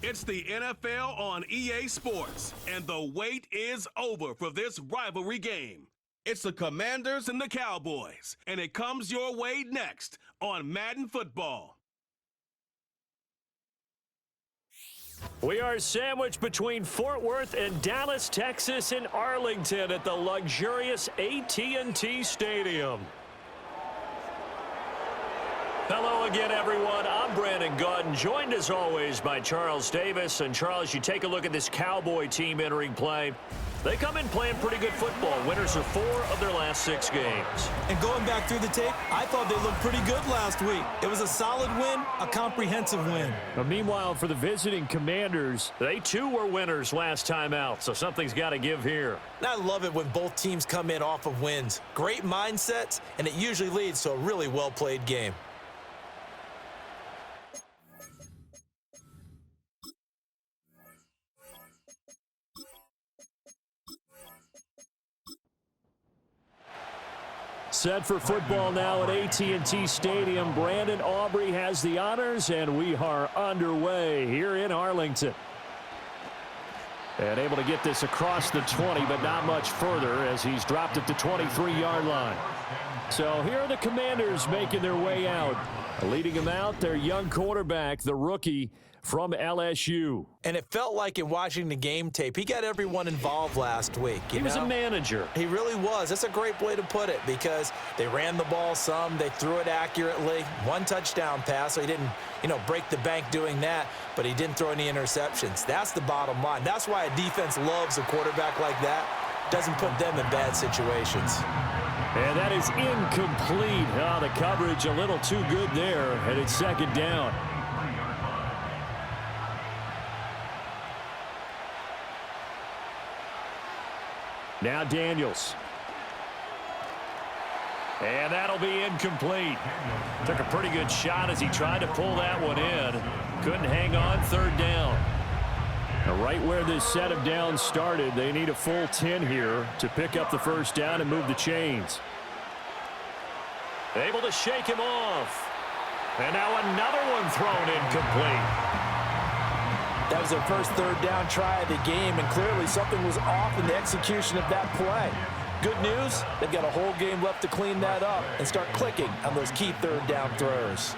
It's the NFL on EA Sports, and the wait is over for this rivalry game. It's the Commanders and the Cowboys, and it comes your way next on Madden Football. We are sandwiched between Fort Worth and Dallas, Texas, in Arlington at the luxurious AT&T Stadium. Hello again, everyone. I'm Brandon Gautin, joined as always by Charles Davis. And Charles, you take a look at this Cowboy team entering play. They come in playing pretty good football. Winners of 4 of their last 6 games. And going back through the tape, I thought they looked pretty good last week. It was a solid win, a comprehensive win. But meanwhile, for the visiting Commanders, they too were winners last time out, so something's got to give here. And I love it when both teams come in off of wins. Great mindsets, and it usually leads to a really well-played game. Set for football now at AT&T Stadium. Brandon Aubrey has the honors, and we are underway here in Arlington. And able to get this across the 20, but not much further as he's dropped at the 23-yard line. So here are the Commanders making their way out. Leading them out, their young quarterback, the rookie from LSU. And it felt like in watching the game tape, he got everyone involved last week. He was a manager. He really was. That's a great way to put it because they ran the ball some, they threw it accurately. 1 touchdown pass, so he didn't, break the bank doing that, but he didn't throw any interceptions. That's the bottom line. That's why a defense loves a quarterback like that. Doesn't put them in bad situations. And that is incomplete. Oh, the coverage a little too good there, and it's second down. Now Daniels. And that'll be incomplete. Took a pretty good shot as he tried to pull that one in. Couldn't hang on, third down. Now right where this set of downs started, they need a full 10 here to pick up the first down and move the chains. Able to shake him off. And now another one thrown incomplete. That was their first third down try of the game, and clearly something was off in the execution of that play. Good news, they've got a whole game left to clean that up and start clicking on those key third down throws.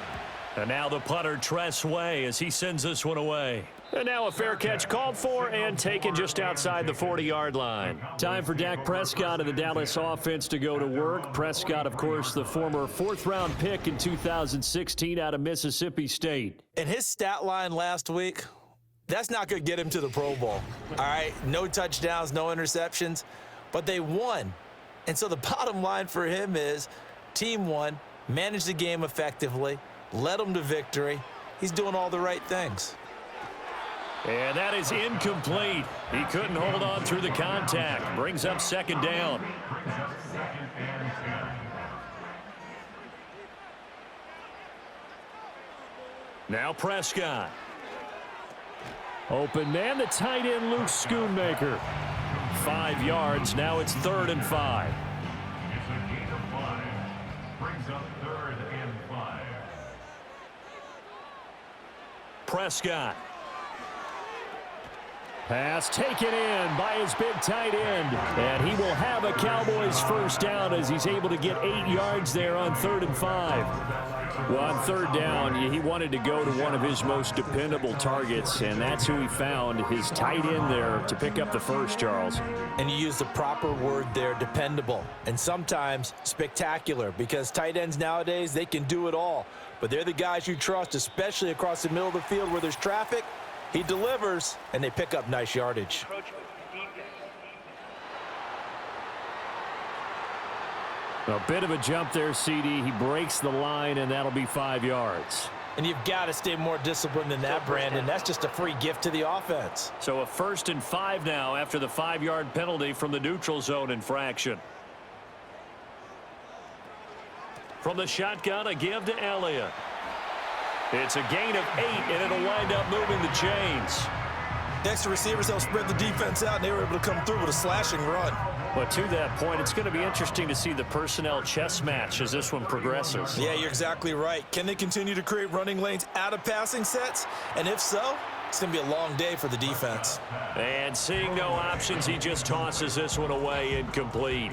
And now the punter, Tress Way, as he sends this one away. And now a fair catch called for and taken just outside the 40-yard line. Time for Dak Prescott and the Dallas offense to go to work. Prescott, of course, the former 4th-round pick in 2016 out of Mississippi State. And his stat line last week, that's not going to get him to the Pro Bowl. All right, no touchdowns, no interceptions, but they won. And so the bottom line for him is team won, managed the game effectively, led them to victory. He's doing all the right things. And that is incomplete. He couldn't hold on through the contact. Brings up second down. Now Prescott. Open man, the tight end, Luke Schoonmaker. 5 yards. Now it's 3rd and 5. Prescott. Pass taken in by his big tight end. And he will have a Cowboys first down as he's able to get 8 yards there on 3rd and 5. Well, on 3rd down, he wanted to go to one of his most dependable targets, and that's who he found, his tight end there, to pick up the first, Charles. And you use the proper word there, dependable, and sometimes spectacular, because tight ends nowadays, they can do it all. But they're the guys you trust, especially across the middle of the field where there's traffic. He delivers, and they pick up nice yardage. A bit of a jump there, CD. He breaks the line, and that'll be 5 yards. And you've got to stay more disciplined than that, Brandon. That's just a free gift to the offense. So a 1st and 5 now after the 5-yard penalty from the neutral zone infraction. From the shotgun, a give to Elliott. It's a gain of 8, and it'll wind up moving the chains. Next to receivers, they'll spread the defense out, and they were able to come through with a slashing run. But to that point, it's going to be interesting to see the personnel chess match as this one progresses. Yeah, you're exactly right. Can they continue to create running lanes out of passing sets? And if so, It's going to be a long day for the defense. And seeing no options, he just tosses this one away, incomplete.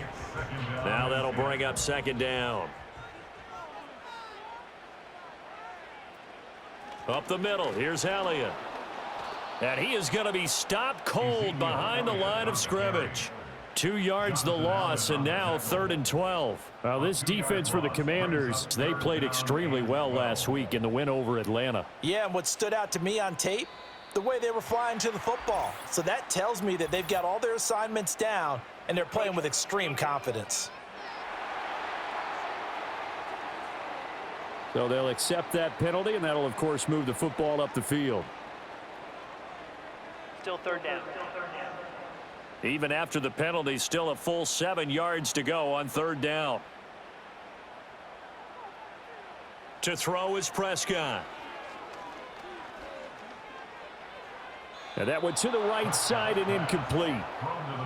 Now that'll bring up second down. Up the middle, here's Elliott. And he is going to be stopped cold behind the line of scrimmage. 2 yards the loss, and now 3rd and 12. Well, this defense for the Commanders, they played extremely well last week in the win over Atlanta. Yeah, and what stood out to me on tape, the way they were flying to the football. So that tells me that they've got all their assignments down, and they're playing with extreme confidence. So they'll accept that penalty, and that'll, of course, move the football up the field. Still 3rd down. Even after the penalty, still a full 7 yards to go on 3rd down. To throw is Prescott. And that went to the right side and incomplete.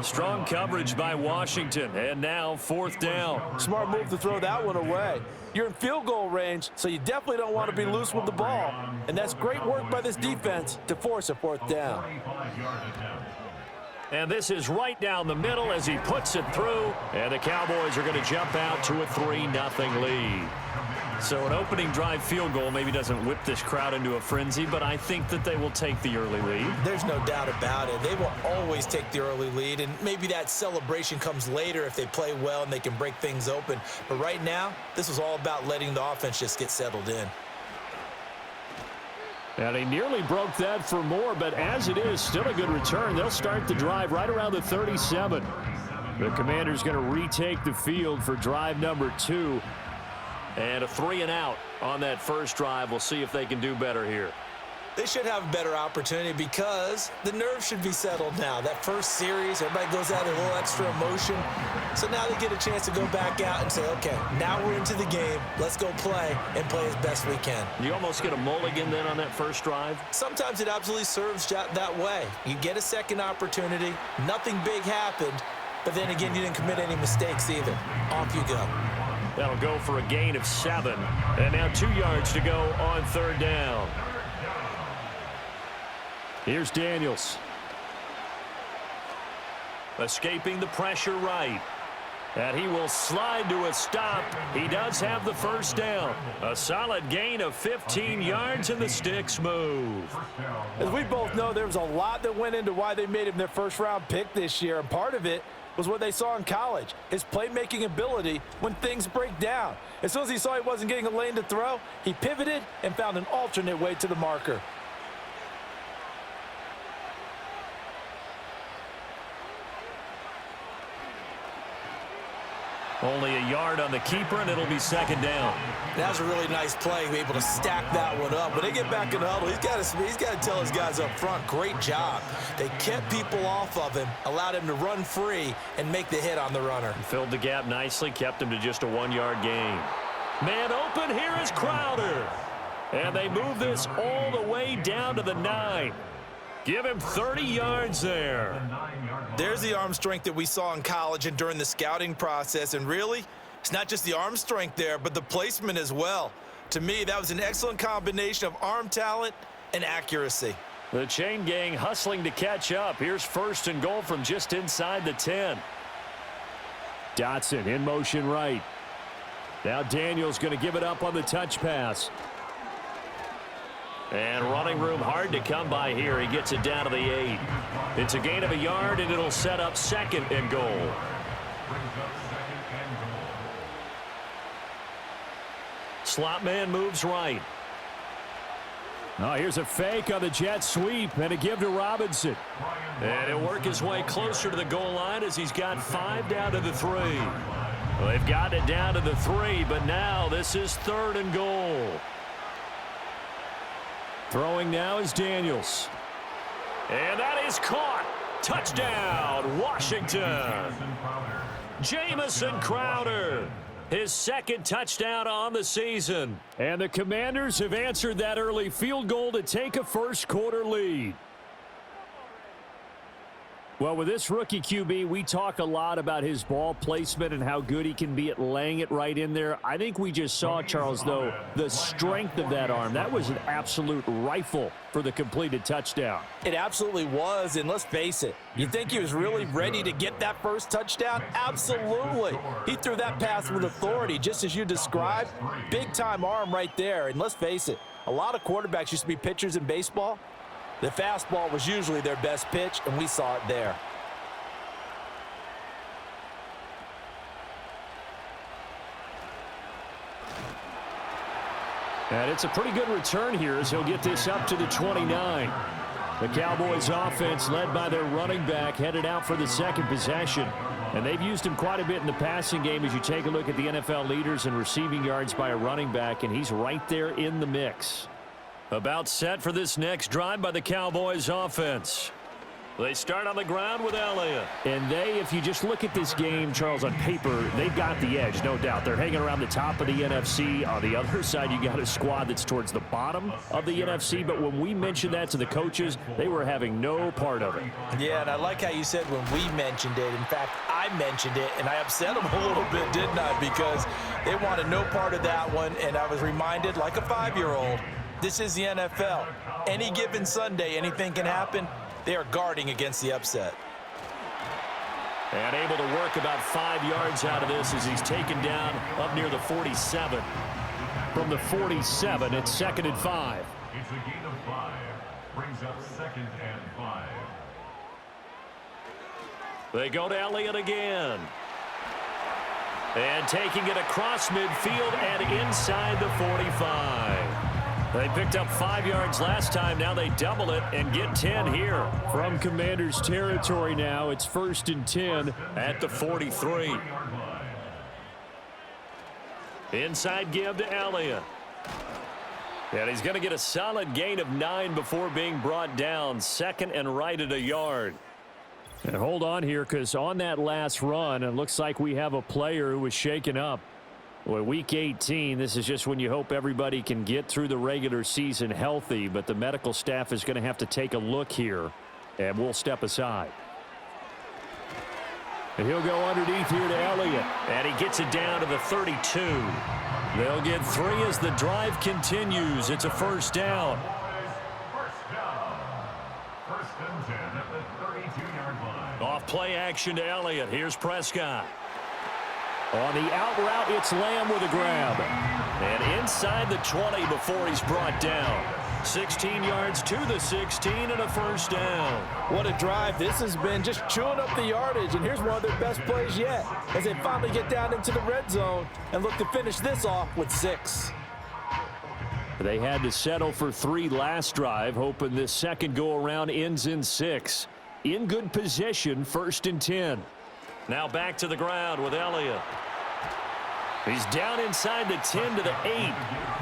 Strong coverage by Washington, and now 4th down. Smart move to throw that one away. You're in field goal range, so you definitely don't want to be loose with the ball. And that's great work by this defense to force a 4th down. And this is right down the middle as he puts it through. And the Cowboys are going to jump out to a 3-0 lead. So an opening drive field goal maybe doesn't whip this crowd into a frenzy, but I think that they will take the early lead. There's no doubt about it. They will always take the early lead, and maybe that celebration comes later if they play well and they can break things open. But right now, this was all about letting the offense just get settled in. And he nearly broke that for more, but as it is, still a good return. They'll start the drive right around the 37. The Commanders going to retake the field for drive number 2. And a 3-and-out on that first drive. We'll see if they can do better here. They should have a better opportunity because the nerves should be settled now. That first series, everybody goes out a little extra emotion. So now they get a chance to go back out and say, okay, now we're into the game. Let's go play and play as best we can. You almost get a mulligan then on that first drive? Sometimes it absolutely serves that way. You get a second opportunity. Nothing big happened. But then again, you didn't commit any mistakes either. Off you go. That'll go for a gain of 7. And now 2 yards to go on 3rd down. Here's Daniels. Escaping the pressure right. And he will slide to a stop. He does have the first down. A solid gain of 15 yards, and the sticks move. As we both know, there was a lot that went into why they made him their first-round pick this year, and part of it was what they saw in college, his playmaking ability when things break down. As soon as he saw he wasn't getting a lane to throw, he pivoted and found an alternate way to the marker. Only a yard on the keeper, and it'll be 2nd down. That was a really nice play, be able to stack that one up. When they get back in the huddle, he's got to tell his guys up front, great job. They kept people off of him, allowed him to run free, and make the hit on the runner. Filled the gap nicely, kept him to just a 1-yard gain. Man open, here is Crowder. And they move this all the way down to the 9. Give him 30 yards there. There's the arm strength that we saw in college and during the scouting process. And really, it's not just the arm strength there, but the placement as well. To me, that was an excellent combination of arm talent and accuracy. The chain gang hustling to catch up. Here's 1st and goal from just inside the 10. Dotson in motion right. Now Daniels going to give it up on the touch pass. And running room hard to come by here. He gets it down to the 8. It's a gain of a yard, and it'll set up 2nd and goal. Slot man moves right. Oh, here's a fake on the jet sweep and a give to Robinson. And he'll work his way closer to the goal line as he's got 5 down to the 3. Well, they've got it down to the 3, but now this is 3rd and goal. Throwing now is Daniels. And that is caught. Touchdown, Washington. Jamison Crowder, his 2nd touchdown on the season. And the Commanders have answered that early field goal to take a first-quarter lead. Well, with this rookie QB, we talk a lot about his ball placement and how good he can be at laying it right in there. I think we just saw, Charles, though, the strength of that arm. That was an absolute rifle for the completed touchdown. It absolutely was, and let's face it, you think he was really ready to get that first touchdown? Absolutely. He threw that pass with authority, just as you described. Big-time arm right there, and let's face it, a lot of quarterbacks used to be pitchers in baseball. The fastball was usually their best pitch, and we saw it there. And it's a pretty good return here as he'll get this up to the 29. The Cowboys offense led by their running back headed out for the second possession. And they've used him quite a bit in the passing game as you take a look at the NFL leaders in receiving yards by a running back, and he's right there in the mix. About set for this next drive by the Cowboys offense. They start on the ground with Elliott. And if you just look at this game, Charles, on paper, they've got the edge, no doubt. They're hanging around the top of the NFC. On the other side, you got a squad that's towards the bottom of the NFC. But when we mentioned that to the coaches, they were having no part of it. Yeah, and I like how you said when we mentioned it. In fact, I mentioned it, and I upset them a little bit, didn't I? Because they wanted no part of that one, and I was reminded, like a 5-year-old, this is the NFL. Any given Sunday, anything can happen. They are guarding against the upset. And able to work about 5 yards out of this as he's taken down up near the 47. From the 47, it's 2nd and 5. It's a gain of 5. Brings up 2nd and 5. They go to Elliott again. And taking it across midfield and inside the 45. They picked up 5 yards last time. Now they double it and get 10 here. From Commanders territory now, it's 1st and 10 at the 43. Inside give to Elliott. And he's going to get a solid gain of 9 before being brought down. 2nd and right at a yard. And hold on here, because on that last run, it looks like we have a player who was shaken up. Well, week 18, this is just when you hope everybody can get through the regular season healthy, but the medical staff is going to have to take a look here, and we'll step aside. And he'll go underneath here to Elliott, and he gets it down to the 32. They'll get 3 as the drive continues. It's a 1st down. First down. 1st and 10 at the 32-yard line. Off play action to Elliott. Here's Prescott. On the out route, it's Lamb with a grab. And inside the 20 before he's brought down. 16 yards to the 16 and a 1st down. What a drive. This has been just chewing up the yardage, and here's one of their best plays yet as they finally get down into the red zone and look to finish this off with 6. They had to settle for 3 last drive, hoping this second go-around ends in 6. In good position, 1st and 10. Now back to the ground with Elliott. He's down inside the 10 to the 8,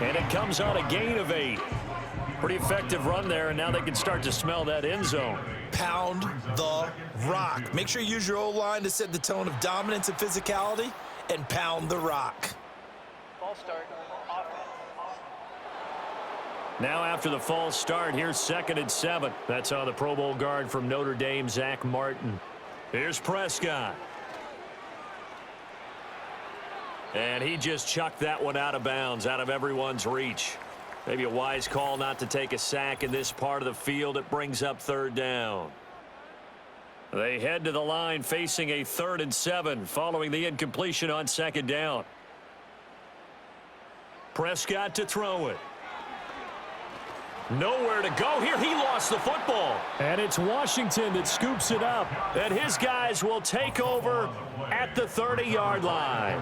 and it comes on a gain of 8. Pretty effective run there, and now they can start to smell that end zone. Pound the rock. Make sure you use your O-line to set the tone of dominance and physicality, and pound the rock. False start. Now after the false start, here's 2nd and 7. That's on the Pro Bowl guard from Notre Dame, Zach Martin. Here's Prescott. And he just chucked that one out of bounds, out of everyone's reach. Maybe a wise call not to take a sack in this part of the field. It brings up 3rd down. They head to the line facing a 3rd and 7 following the incompletion on 2nd down. Prescott to throw it. Nowhere to go here. He lost the football. And it's Washington that scoops it up. And his guys will take over at the 30-yard line.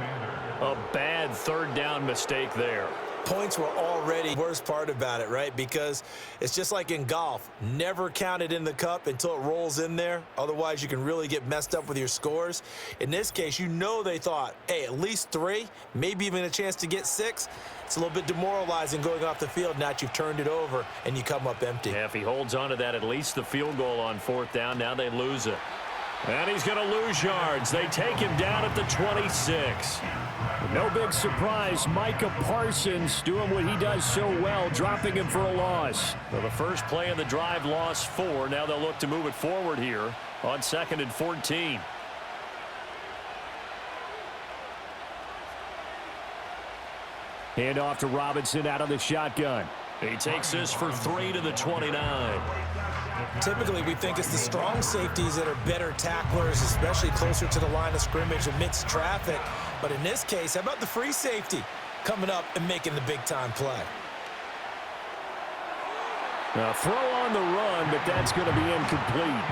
A bad 3rd down mistake there. Points were already the worst part about it, right? Because it's just like in golf. Never count it in the cup until it rolls in there. Otherwise, you can really get messed up with your scores. In this case, you know they thought, hey, at least 3, maybe even a chance to get 6. It's a little bit demoralizing going off the field now that you've turned it over and you come up empty. Yeah, if he holds on to that, at least the field goal on 4th down. Now they lose it. And he's going to lose yards. They take him down at the 26. No big surprise. Micah Parsons doing what he does so well, dropping him for a loss. So the first play of the drive, lost 4. Now they'll look to move it forward here on 2nd and 14. Hand off to Robinson out of the shotgun. He takes this for 3 to the 29. Typically, we think it's the strong safeties that are better tacklers, especially closer to the line of scrimmage amidst traffic. But in this case, how about the free safety coming up and making the big-time play? Now, throw on the run, but that's going to be incomplete.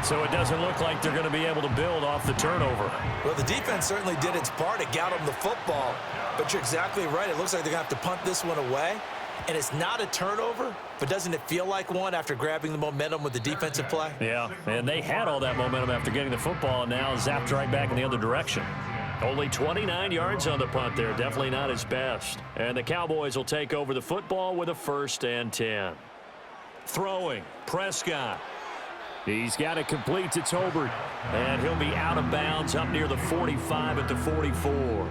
So it doesn't look like they're going to be able to build off the turnover. Well, the defense certainly did its part to get them the football, but you're exactly right. It looks like they're going to have to punt this one away. And it's not a turnover, but doesn't it feel like one after grabbing the momentum with the defensive play? Yeah, and they had all that momentum after getting the football, and now zapped right back in the other direction. Only 29 yards on the punt there. Definitely not his best. And the Cowboys will take over the football with a 1st and 10. Throwing, Prescott. He's got it complete to Tolbert. And he'll be out of bounds up near the 45 at the 44.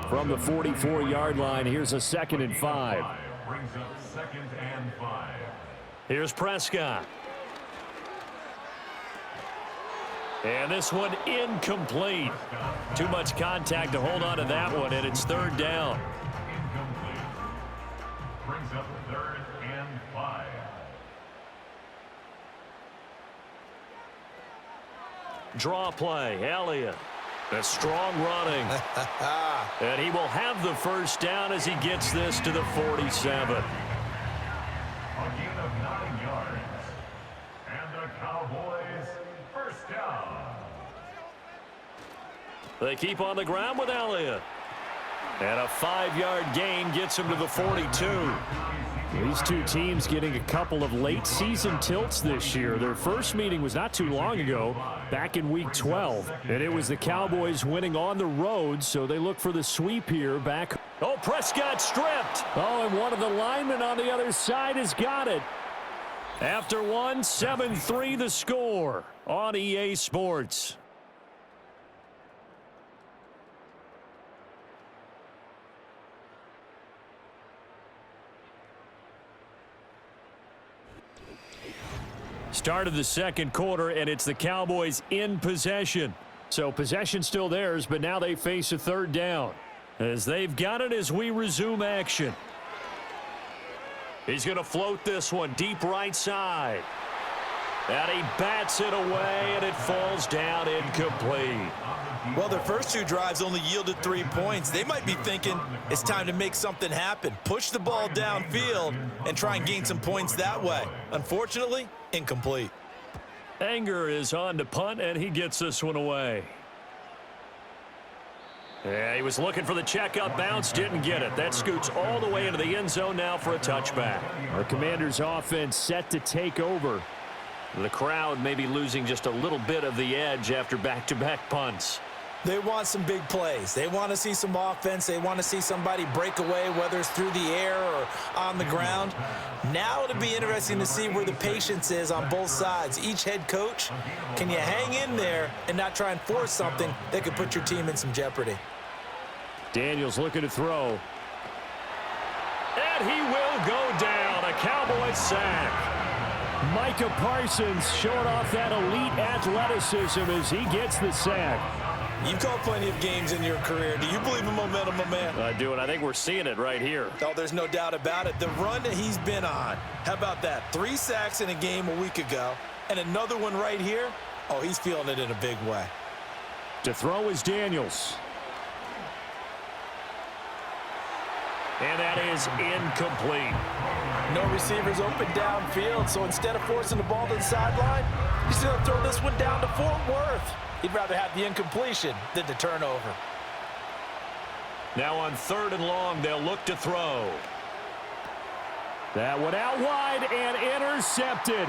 From the 44-yard line, here's a 2nd and 5. Brings up 2nd and 5. Here's Prescott. And this one incomplete. Too much contact to hold on to that one, and it's 3rd down. Incomplete. Brings up 3rd and 5. Draw play, Elliott. A strong running. And he will have the 1st down as he gets this to the 47. A gain of 9 yards. And the Cowboys 1st down. They keep on the ground with Elliott. And a 5-yard gain gets him to the 42. These two teams getting a couple of late-season tilts this year. Their first meeting was not too long ago, back in Week 12. And it was the Cowboys winning on the road, so they look for the sweep here back. Oh, Prescott stripped. Oh, and one of the linemen on the other side has got it. After one, 7-3 the score on EA Sports. Start of the 2nd quarter, and it's the Cowboys in possession. So possession still theirs, but now they face a 3rd down. As they've got it as we resume action. He's going to float this one deep right side. And he bats it away, and it falls down incomplete. Well, their first 2 drives only yielded 3 points. They might be thinking it's time to make something happen. Push the ball downfield and try and gain some points that way. Unfortunately, incomplete. Anger is on to punt, and he gets this one away. Yeah, he was looking for the checkup bounce, didn't get it. That scoots all the way into the end zone now for a touchback. The Commanders' offense set to take over. The crowd may be losing just a little bit of the edge after back-to-back punts. They want some big plays. They want to see some offense. They want to see somebody break away, whether it's through the air or on the ground. Now it'll be interesting to see where the patience is on both sides. Each head coach, can you hang in there and not try and force something that could put your team in some jeopardy? Daniels looking to throw. And he will go down. A Cowboys sack. Micah Parsons showing off that elite athleticism as he gets the sack. You've called plenty of games in your career. Do you believe in momentum, my man? I do, and I think we're seeing it right here. Oh, there's no doubt about it. The run that he's been on. How about that? 3 sacks in a game a week ago, and another one right here. Oh, he's feeling it in a big way. To throw is Daniels. And that is incomplete. No receivers open downfield, so instead of forcing the ball to the sideline, he's going to throw this one down to Fort Worth. He'd rather have the incompletion than the turnover. Now on 3rd and long, they'll look to throw. That one out wide and intercepted.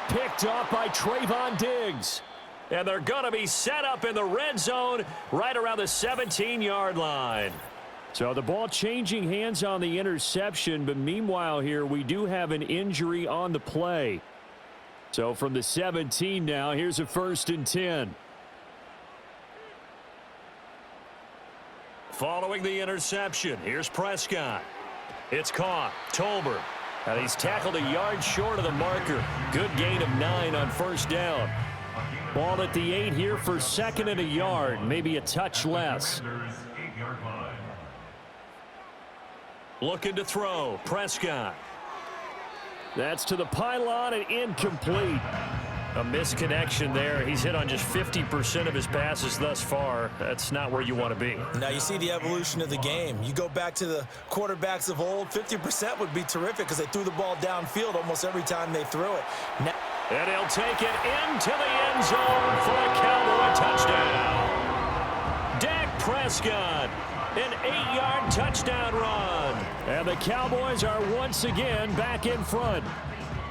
Picked off by Trayvon Diggs. And they're going to be set up in the red zone right around the 17-yard line. So the ball changing hands on the interception, but meanwhile here we do have an injury on the play. So from the 17 now, here's a 1st and 10. Following the interception, here's Prescott. It's caught. Tolbert. And he's tackled a yard short of the marker. Good gain of 9 on 1st down. Ball at the 8 here for 2nd and a yard, maybe a touch less. Commanders' 8-yard line. Looking to throw. Prescott. That's to the pylon and incomplete. A misconnection there. He's hit on just 50% of his passes thus far. That's not where you want to be. Now you see the evolution of the game. You go back to the quarterbacks of old, 50% would be terrific because they threw the ball downfield almost every time they threw it. Now, and he'll take it into the end zone for a Cowboy touchdown. Dak Prescott, an 8-yard touchdown run. And the Cowboys are once again back in front.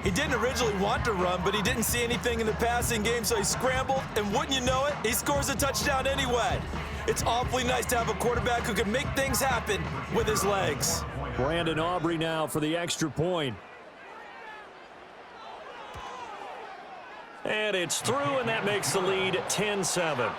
he didn't originally want to run, but he didn't see anything in the passing game, so he scrambled, and wouldn't you know it, he scores a touchdown anyway. It's awfully nice to have a quarterback who can make things happen with his legs. Brandon Aubrey now for the extra point. And it's through, and that makes the lead 10-7.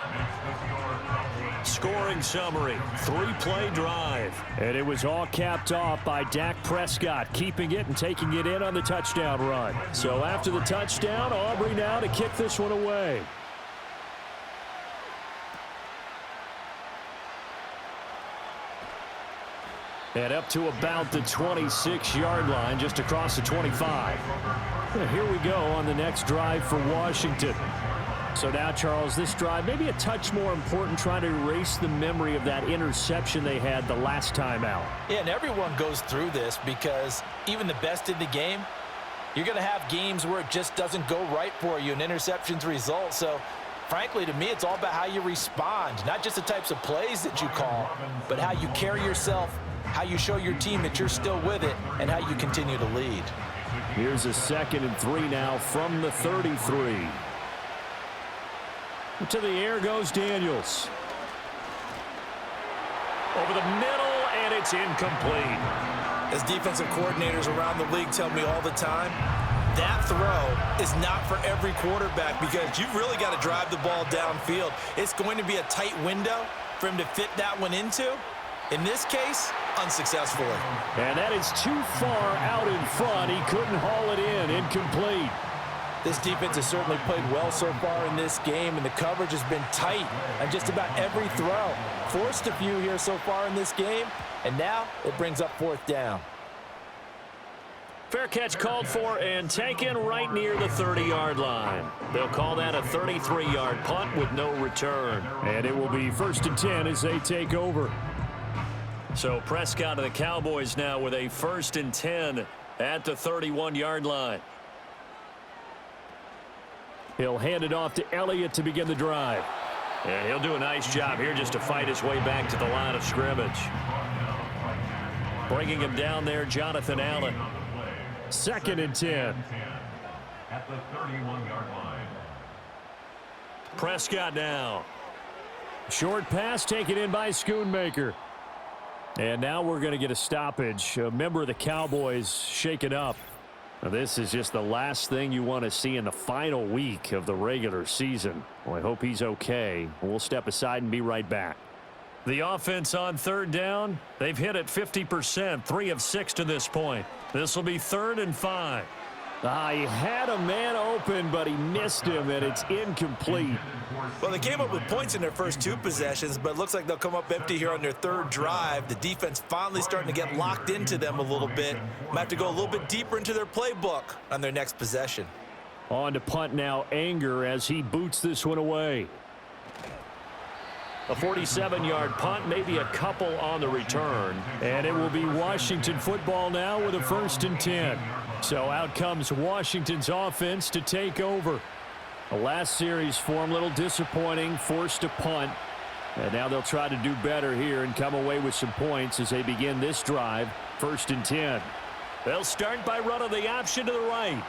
Scoring summary, 3-play drive. And it was all capped off by Dak Prescott, keeping it and taking it in on the touchdown run. So after the touchdown, Aubrey now to kick this one away. And up to about the 26-yard line, just across the 25. And here we go on the next drive for Washington. So now, Charles, this drive maybe a touch more important, trying to erase the memory of that interception they had the last time out. Yeah, and everyone goes through this because even the best in the game, you're going to have games where it just doesn't go right for you and interceptions result. So, frankly, to me, it's all about how you respond, not just the types of plays that you call, but how you carry yourself, how you show your team that you're still with it, and how you continue to lead. Here's a 2nd and 3 now from the 33. To the air goes Daniels. Over the middle, and it's incomplete. As defensive coordinators around the league tell me all the time, that throw is not for every quarterback because you've really got to drive the ball downfield. It's going to be a tight window for him to fit that one into. In this case, unsuccessfully. And that is too far out in front. He couldn't haul it in. Incomplete. This defense has certainly played well so far in this game, and the coverage has been tight on just about every throw. Forced a few here so far in this game, and now it brings up 4th down. Fair catch called for and taken right near the 30-yard line. They'll call that a 33-yard punt with no return. And it will be 1st and 10 as they take over. So Prescott and the Cowboys now with a 1st and 10 at the 31-yard line. He'll hand it off to Elliott to begin the drive. Yeah, he'll do a nice job here just to fight his way back to the line of scrimmage. Bringing him down there, Jonathan Allen. 2nd and 10. At the 31-yard line. Prescott now. Short pass taken in by Schoonmaker. And now we're going to get a stoppage. A member of the Cowboys shaken up. Now, this is just the last thing you want to see in the final week of the regular season. Well, I hope he's okay. We'll step aside and be right back. The offense on 3rd down, they've hit it 50%, 3 of 6 to this point. This will be 3rd and 5. He had a man open, but he missed him, and it's incomplete. Well, they came up with points in their first 2 possessions, but it looks like they'll come up empty here on their 3rd drive. The defense finally starting to get locked into them a little bit. Might have to go a little bit deeper into their playbook on their next possession. On to punt now, Anger, as he boots this one away. A 47-yard punt, maybe a couple on the return. And it will be Washington football now with a 1st and 10. So out comes Washington's offense to take over. The last series for him, a little disappointing, forced to punt. And now they'll try to do better here and come away with some points as they begin this drive, 1st and 10. They'll start by running the option to the right.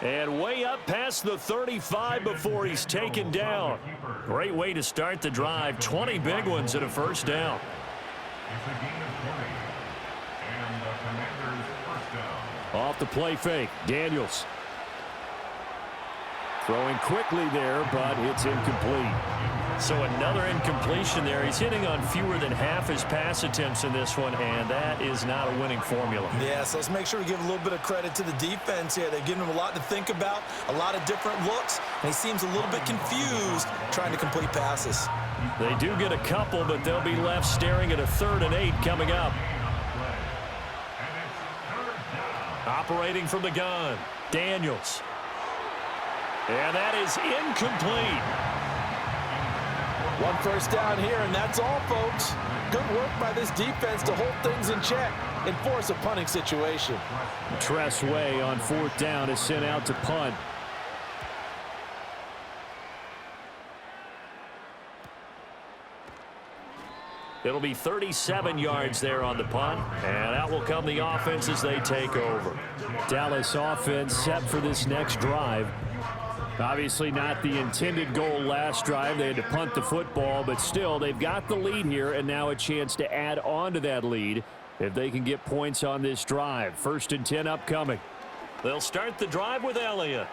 And way up past the 35 before he's taken down. Great way to start the drive. 20 big ones at a 1st down. It's a gain of 20. And the Commanders' 1st down. Off the play fake, Daniels. Throwing quickly there, but it's incomplete. So another incompletion there. He's hitting on fewer than half his pass attempts in this one, and that is not a winning formula. Yeah, so let's make sure we give a little bit of credit to the defense here. They're giving them a lot to think about, a lot of different looks, and he seems a little bit confused trying to complete passes. They do get a couple, but they'll be left staring at a 3rd and 8 coming up. Operating from the gun, Daniels. And that is incomplete. 1 first down here, and that's all, folks. Good work by this defense to hold things in check and force a punting situation. Tress Way on 4th down is sent out to punt. It'll be 37 yards there on the punt, and out will come the offense as they take over. Dallas offense set for this next drive. Obviously not the intended goal last drive. They had to punt the football, but still they've got the lead here, and now a chance to add on to that lead if they can get points on this drive. 1st and 10 upcoming. They'll start the drive with Elliott.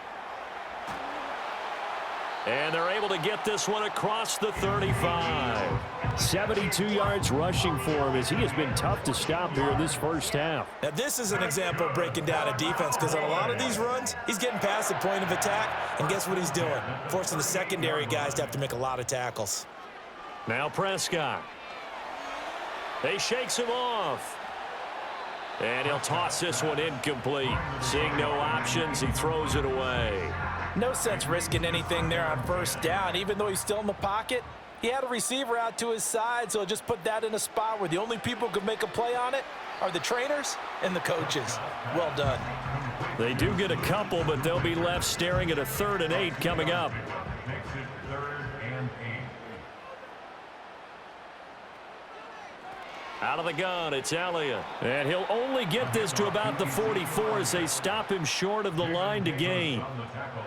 And they're able to get this one across the 35. 72 yards rushing for him as he has been tough to stop here in this first half. Now, this is an example of breaking down a defense because on a lot of these runs, he's getting past the point of attack, and guess what he's doing? Forcing the secondary guys to have to make a lot of tackles. Now Prescott. They shakes him off. And he'll toss this one incomplete. Seeing no options, he throws it away. No sense risking anything there on 1st down, even though he's still in the pocket. He had a receiver out to his side, so just put that in a spot where the only people who could make a play on it are the trainers and the coaches. Well done. They do get a couple, but they'll be left staring at a 3rd and 8 coming up. Makes it 3rd and 8. Out of the gun, it's Elliott. And he'll only get this to about the 44 as they stop him short of the line to gain.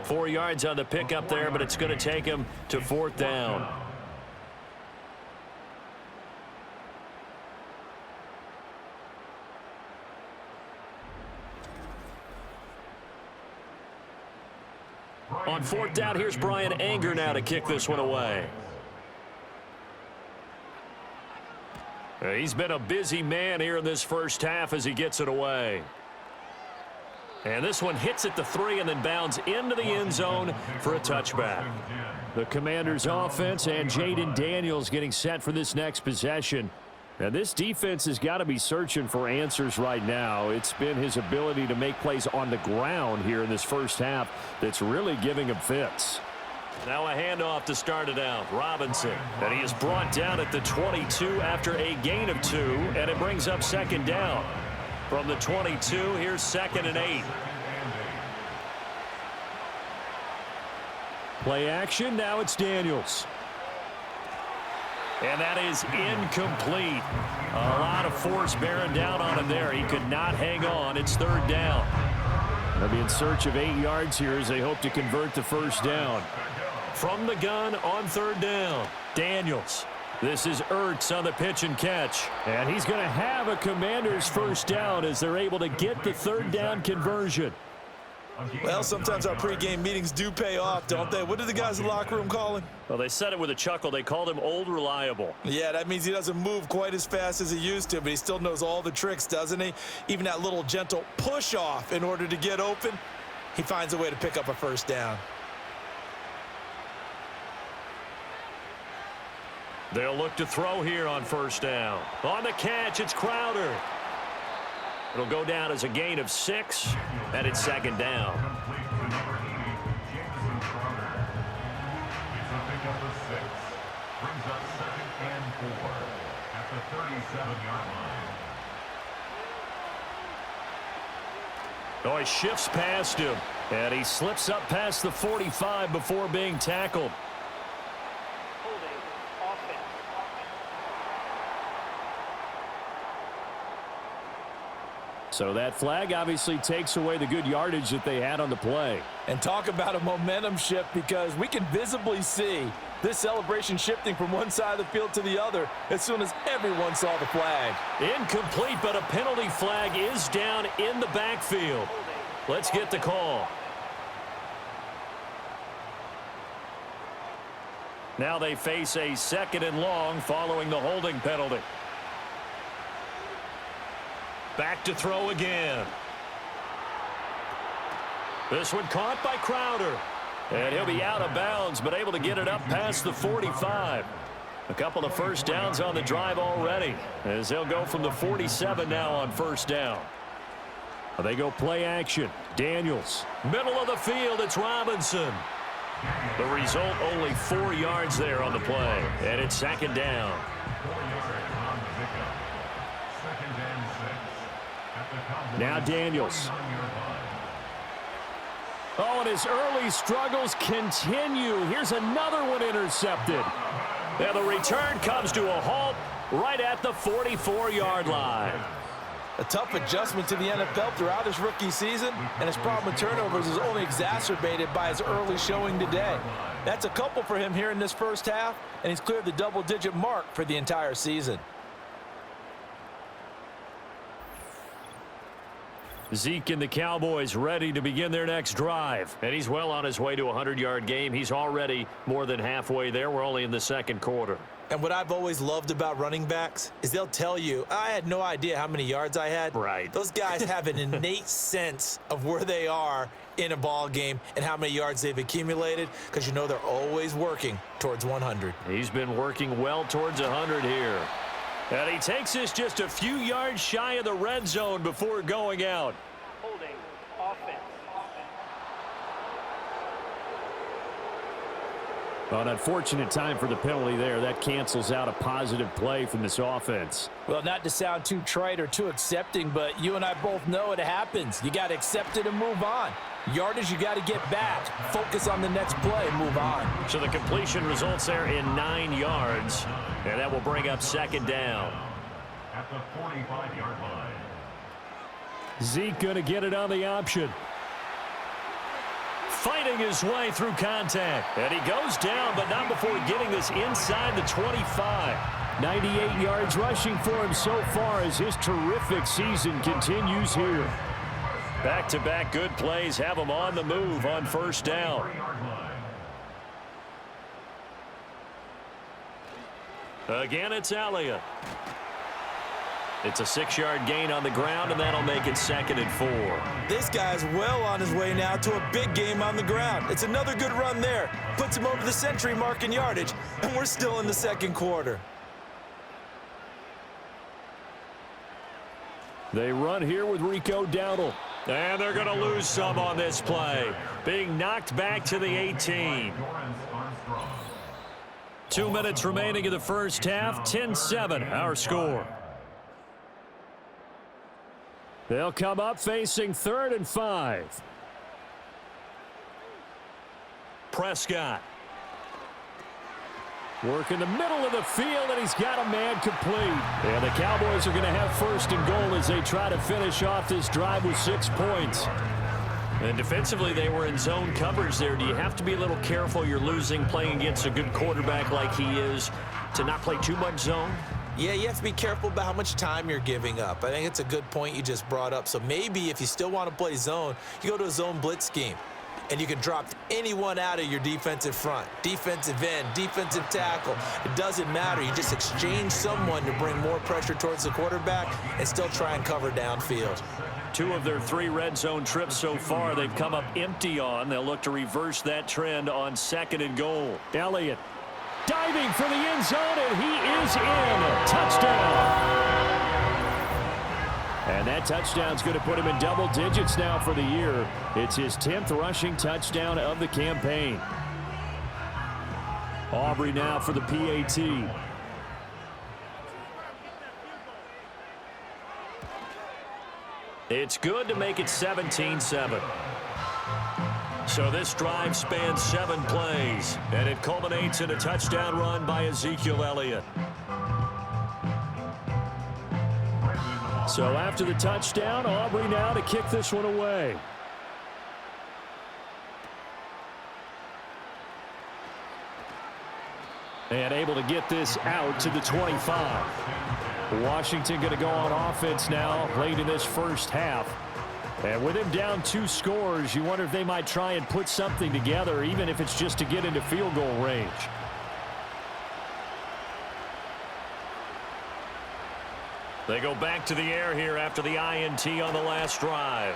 4 yards on the pickup there, but it's going to take him to 4th down. On 4th down, here's Brian Anger now to kick this one away. He's been a busy man here in this first half as he gets it away. And this one hits at the 3 and then bounds into the end zone for a touchback. The Commanders offense and Jayden Daniels getting set for this next possession. And this defense has got to be searching for answers right now. It's been his ability to make plays on the ground here in this first half that's really giving him fits. Now a handoff to start it out. Robinson. And he is brought down at the 22 after a gain of 2. And it brings up 2nd down. From the 22, here's 2nd and 8. Play action. Now it's Daniels. And that is incomplete. A lot of force bearing down on him there. He could not hang on. It's 3rd down. They'll be in search of 8 yards here as they hope to convert the 1st down. From the gun on 3rd down, Daniels. This is Ertz on the pitch and catch. And he's going to have a Commanders 1st down as they're able to get the 3rd down conversion. Well, sometimes our pregame meetings do pay off, don't they? What did the guys in the locker room call him? Well, they said it with a chuckle. They called him Old Reliable. Yeah, that means he doesn't move quite as fast as he used to, but he still knows all the tricks, doesn't he? Even that little gentle push-off in order to get open, he finds a way to pick up a 1st down. They'll look to throw here on 1st down. On the catch, it's Crowder. It'll go down as a gain of 6, and it's 2nd down. It's a pickup of 6. Brings up 2nd and 4 at the 37-yard line. Oh, he shifts past him, and he slips up past the 45 before being tackled. So that flag obviously takes away the good yardage that they had on the play. And talk about a momentum shift, because we can visibly see this celebration shifting from one side of the field to the other as soon as everyone saw the flag. Incomplete, but a penalty flag is down in the backfield. Let's get the call. Now they face a 2nd and long following the holding penalty. Back to throw again. This one caught by Crowder. And he'll be out of bounds, but able to get it up past the 45. A couple of first downs on the drive already, as they'll go from the 47 now on first down. They go play action. Daniels, middle of the field, it's Robinson. The result, only 4 yards there on the play, and it's second down. Now Daniels. Oh, and his early struggles continue. Here's another one intercepted. Now the return comes to a halt right at the 44-yard line. A tough adjustment to the NFL throughout his rookie season, and his problem with turnovers is only exacerbated by his early showing today. That's a couple for him here in this first half, and he's cleared the double-digit mark for the entire season. Zeke and the Cowboys ready to begin their next drive. And he's well on his way to a 100-yard game. He's already more than halfway there. We're only in the second quarter. And what I've always loved about running backs is they'll tell you, I had no idea how many yards I had. Right. Those guys have an innate sense of where they are in a ball game and how many yards they've accumulated, because you know they're always working towards 100. He's been working well towards 100 here. And he takes this just a few yards shy of the red zone before going out. Holding offense. Well, an unfortunate time for the penalty there. That cancels out a positive play from this offense. Well, not to sound too trite or too accepting, but you and I both know it happens. You got to accept it and move on. Yardage, you got to get back. Focus on the next play, move on. So the completion results there in 9 yards, and that will bring up second down. At the 45-yard line. Zeke going to get it on the option. Fighting his way through contact. And he goes down, but not before getting this inside the 25. 98 yards rushing for him so far as his terrific season continues here. Back-to-back good plays have him on the move on first down. Again, it's Elliott. It's a 6-yard gain on the ground, and that'll make it second and 4. This guy's well on his way now to a big game on the ground. It's another good run there. Puts him over the century mark in yardage, and we're still in the second quarter. They run here with Rico Dowdle. And they're going to lose some on this play. Being knocked back to the 18. 2 minutes remaining in the first half. 10-7, our score. They'll come up facing 3rd and 5. Prescott. Work in the middle of the field, and he's got a man complete. And the Cowboys are going to have 1st and goal as they try to finish off this drive with 6 points. And defensively, they were in zone coverage there. Do you have to be a little careful? You're losing, playing against a good quarterback like he is, to not play too much zone? Yeah, you have to be careful about how much time you're giving up. I think it's a good point you just brought up. So maybe if you still want to play zone, you go to a zone blitz scheme. And you can drop anyone out of your defensive front, defensive end, defensive tackle. It doesn't matter. You just exchange someone to bring more pressure towards the quarterback and still try and cover downfield. 2 of their 3 red zone trips so far they've come up empty on. They'll look to reverse that trend on 2nd and goal. Elliott diving for the end zone, and he is in. Touchdown. And that touchdown's going to put him in double digits now for the year. It's his 10th rushing touchdown of the campaign. Aubrey now for the PAT. It's good to make it 17-7. So this drive spans 7 plays, and it culminates in a touchdown run by Ezekiel Elliott. So after the touchdown, Aubrey now to kick this one away. And able to get this out to the 25. Washington going to go on offense now late in this first half. And with him down 2 scores, you wonder if they might try and put something together, even if it's just to get into field goal range. They go back to the air here after the INT on the last drive.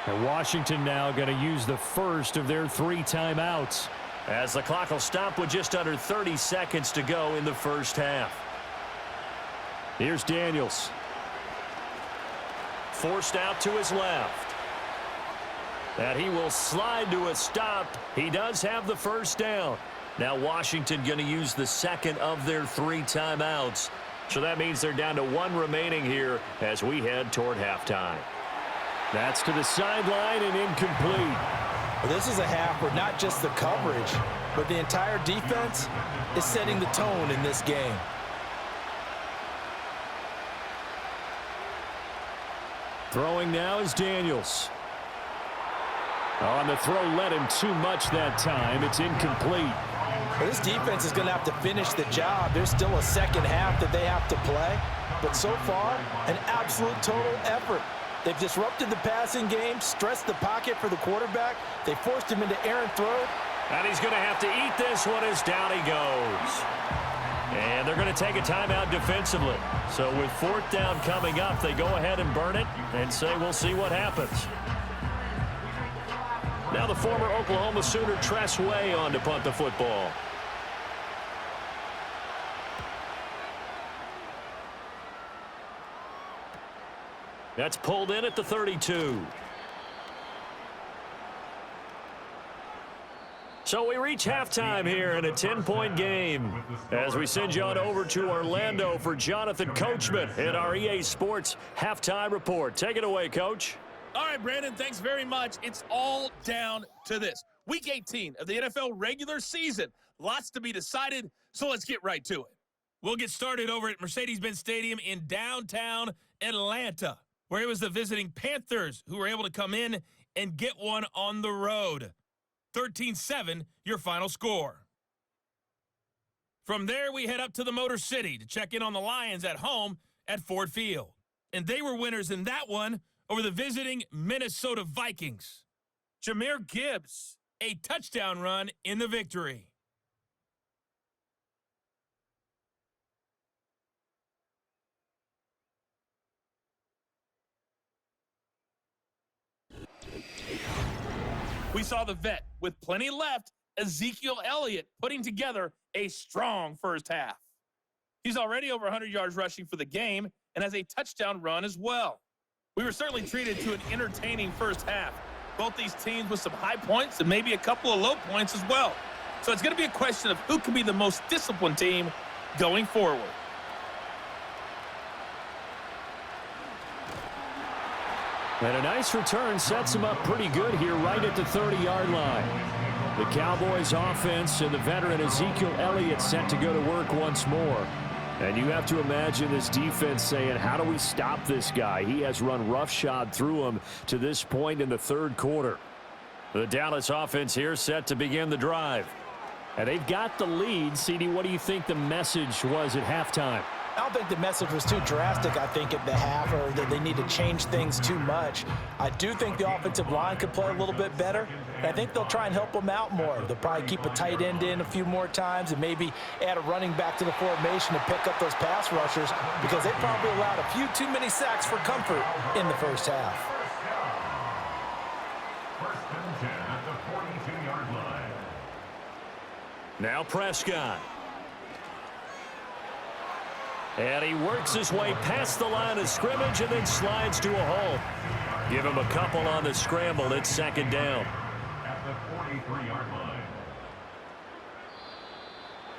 And Washington now going to use the first of their 3 timeouts. As the clock will stop with just under 30 seconds to go in the first half. Here's Daniels. Forced out to his left. And he will slide to a stop. He does have the first down. Now Washington going to use the second of their 3 timeouts. So that means they're down to 1 remaining here as we head toward halftime. That's to the sideline and incomplete. Well, this is a half where not just the coverage, but the entire defense is setting the tone in this game. Throwing now is Daniels. On the throw led him too much that time. It's incomplete. Well, this defense is going to have to finish the job. There's still a second half that they have to play. But so far, an absolute total effort. They've disrupted the passing game, stressed the pocket for the quarterback. They forced him into errant throw. And he's going to have to eat this one as down he goes. And they're going to take a timeout defensively. So with 4th down coming up, they go ahead and burn it and say we'll see what happens. Now the former Oklahoma Sooner Tress Way on to punt the football. That's pulled in at the 32. So we reach halftime here in a 10-point game as we send you on over to Orlando for Jonathan Coachman in our EA Sports Halftime Report. Take it away, Coach. All right, Brandon, thanks very much. It's all down to this. Week 18 of the NFL regular season. Lots to be decided, so let's get right to it. We'll get started over at Mercedes-Benz Stadium in downtown Atlanta, where it was the visiting Panthers who were able to come in and get one on the road. 13-7, your final score. From there, we head up to the Motor City to check in on the Lions at home at Ford Field. And they were winners in that one over the visiting Minnesota Vikings. Jahmyr Gibbs, a touchdown run in the victory. We saw the vet with plenty left, Ezekiel Elliott, putting together a strong first half. He's already over 100 yards rushing for the game and has a touchdown run as well. We were certainly treated to an entertaining first half. Both these teams with some high points and maybe a couple of low points as well. So it's going to be a question of who can be the most disciplined team going forward. And a nice return sets him up pretty good here right at the 30-yard line. The Cowboys offense and the veteran Ezekiel Elliott set to go to work once more. And you have to imagine this defense saying, how do we stop this guy? He has run roughshod through him to this point in the 3rd quarter. The Dallas offense here set to begin the drive. And they've got the lead. CD, what do you think the message was at halftime? I don't think the message was too drastic, I think, at the half, or that they need to change things too much. I do think the offensive line could play a little bit better. And I think they'll try and help them out more. They'll probably keep a tight end in a few more times and maybe add a running back to the formation to pick up those pass rushers, because they probably allowed a few too many sacks for comfort in the first half. First and 10 at the 42-yard line. Now Prescott. And he works his way past the line of scrimmage and then slides to a halt. Give him a couple on the scramble. It's 2nd down. At the 43-yard line.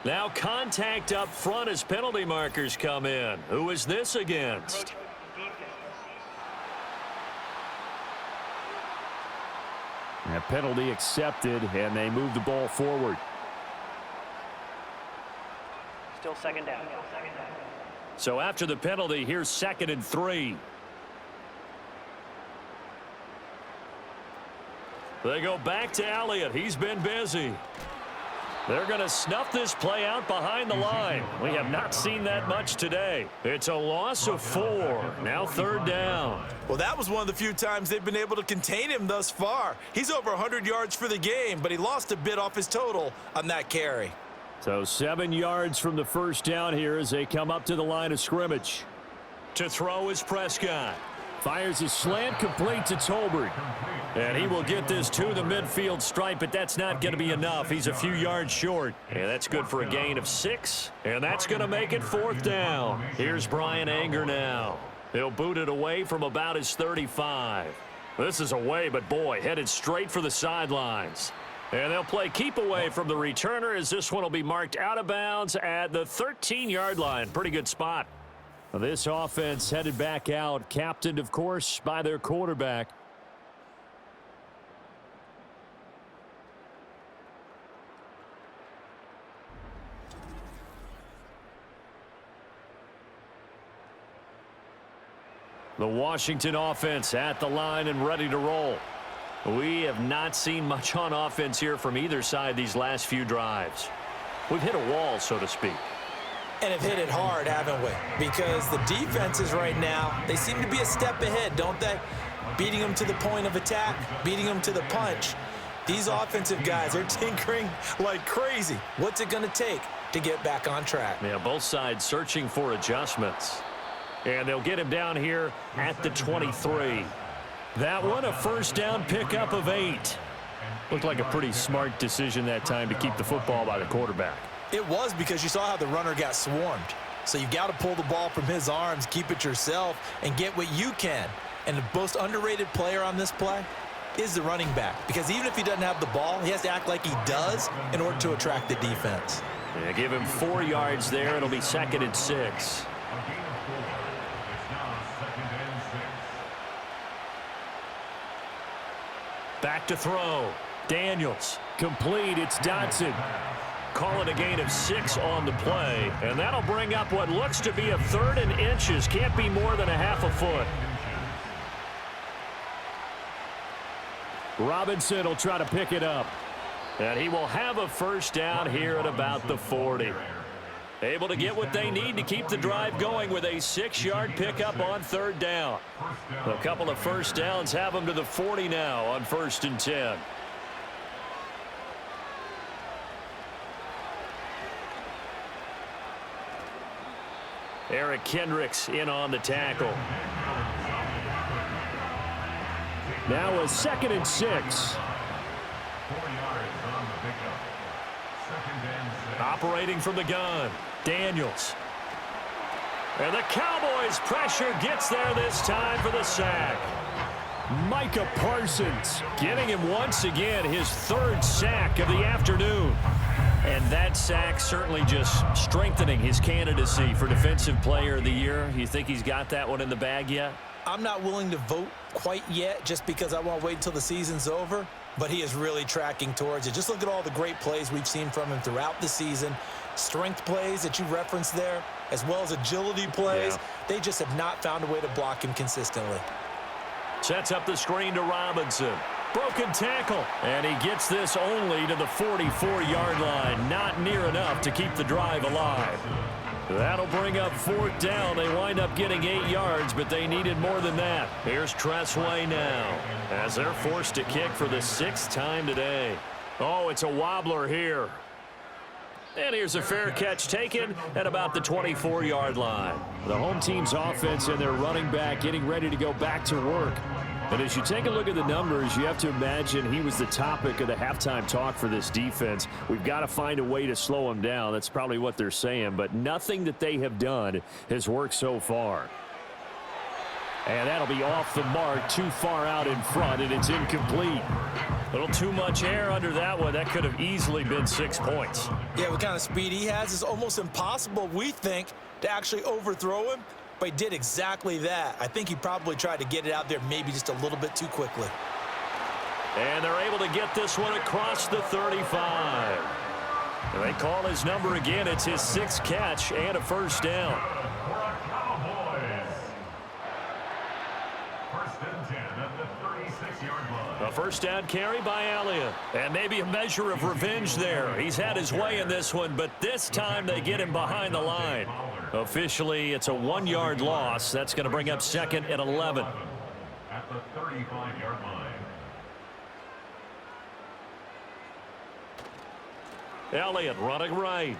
Now contact up front as penalty markers come in. Who is this against? A penalty accepted, and they move the ball forward. Still 2nd down. So after the penalty, here's 2nd and 3. They go back to Elliott. He's been busy. They're going to snuff this play out behind the line. We have not seen that much today. It's a loss of 4. Now 3rd down. Well, that was one of the few times they've been able to contain him thus far. He's over 100 yards for the game, but he lost a bit off his total on that carry. So 7 yards from the first down here as they come up to the line of scrimmage. To throw is Prescott. Fires a slant, complete to Tolbert. And he will get this to the midfield stripe, but that's not going to be enough. He's a few yards short. And that's good for a gain of 6. And that's going to make it 4th down. Here's Brian Anger now. He'll boot it away from about his 35. This is away, but boy, headed straight for the sidelines. And they'll play keep away from the returner as this one will be marked out of bounds at the 13-yard line. Pretty good spot. This offense headed back out, captained, of course, by their quarterback. The Washington offense at the line and ready to roll. We have not seen much on offense here from either side these last few drives. We've hit a wall, so to speak. And have hit it hard, haven't we? Because the defenses right now, they seem to be a step ahead, don't they? Beating them to the point of attack, beating them to the punch. These offensive guys are tinkering like crazy. What's it going to take to get back on track? Yeah, both sides searching for adjustments. And they'll get him down here at the 23. That one, a first down pickup of 8. Looked like a pretty smart decision that time to keep the football by the quarterback. It was, because you saw how the runner got swarmed. So you got to pull the ball from his arms, keep it yourself, and get what you can. And the most underrated player on this play is the running back. Because even if he doesn't have the ball, he has to act like he does in order to attract the defense. Yeah, give him 4 yards there. It'll be 2nd and 6. Back to throw. Daniels. Complete. It's Dotson. Call it a gain of 6 on the play. And that'll bring up what looks to be a 3rd and inches. Can't be more than a half a foot. Robinson will try to pick it up. And he will have a first down here at about the 40. Able to get what they need to keep the drive going with a 6-yard pickup on 3rd down. A couple of first downs have them to the 40 now on 1st and 10. Eric Kendricks in on the tackle. Now a 2nd and 6. Operating from the gun, Daniels. And the Cowboys pressure gets there this time for the sack. Micah Parsons getting him once again his 3rd sack of the afternoon. And that sack certainly just strengthening his candidacy for Defensive Player of the Year. You think he's got that one in the bag yet? I'm not willing to vote quite yet just because I want to wait until the season's over, but he is really tracking towards it. Just look at all the great plays we've seen from him throughout the season. Strength plays that you referenced there, as well as agility plays. Yeah. They just have not found a way to block him consistently. Sets up the screen to Robinson. Broken tackle. And he gets this only to the 44-yard line. Not near enough to keep the drive alive. That'll bring up 4th down. They wind up getting 8 yards, but they needed more than that. Here's Tressway now as they're forced to kick for the 6th time today. Oh, it's a wobbler here. And here's a fair catch taken at about the 24-yard line. The home team's offense and their running back getting ready to go back to work. And as you take a look at the numbers, you have to imagine he was the topic of the halftime talk for this defense. We've got to find a way to slow him down. That's probably what they're saying. But nothing that they have done has worked so far. And that'll be off the mark, too far out in front, and it's incomplete. A little too much air under that one. That could have easily been 6 points. Yeah, what kind of speed he has is almost impossible, we think, to actually overthrow him. But he did exactly that. I think he probably tried to get it out there maybe just a little bit too quickly. And they're able to get this one across the 35. And they call his number again. It's his 6th catch and a first down. A first down carry by Elliott. And maybe a measure of revenge there. He's had his way in this one, but this time they get him behind the line. Officially, it's a 1-yard loss. That's going to bring up 2nd and 11. At the 35-yard line. Elliott running right.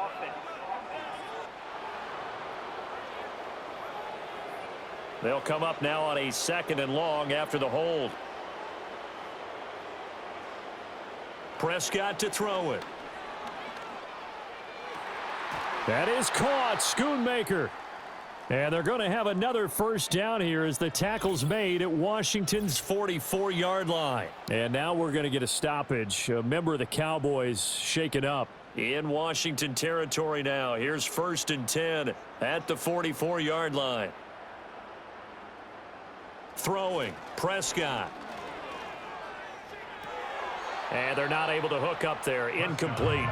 offense. They'll come up now on a 2nd and long after the hold. Prescott to throw it. That is caught. Schoonmaker. And they're going to have another first down here as the tackle's made at Washington's 44-yard line. And now we're going to get a stoppage. A member of the Cowboys shaken up. In Washington territory now. Here's 1st and 10 at the 44-yard line. Throwing. Prescott. And they're not able to hook up there. Incomplete.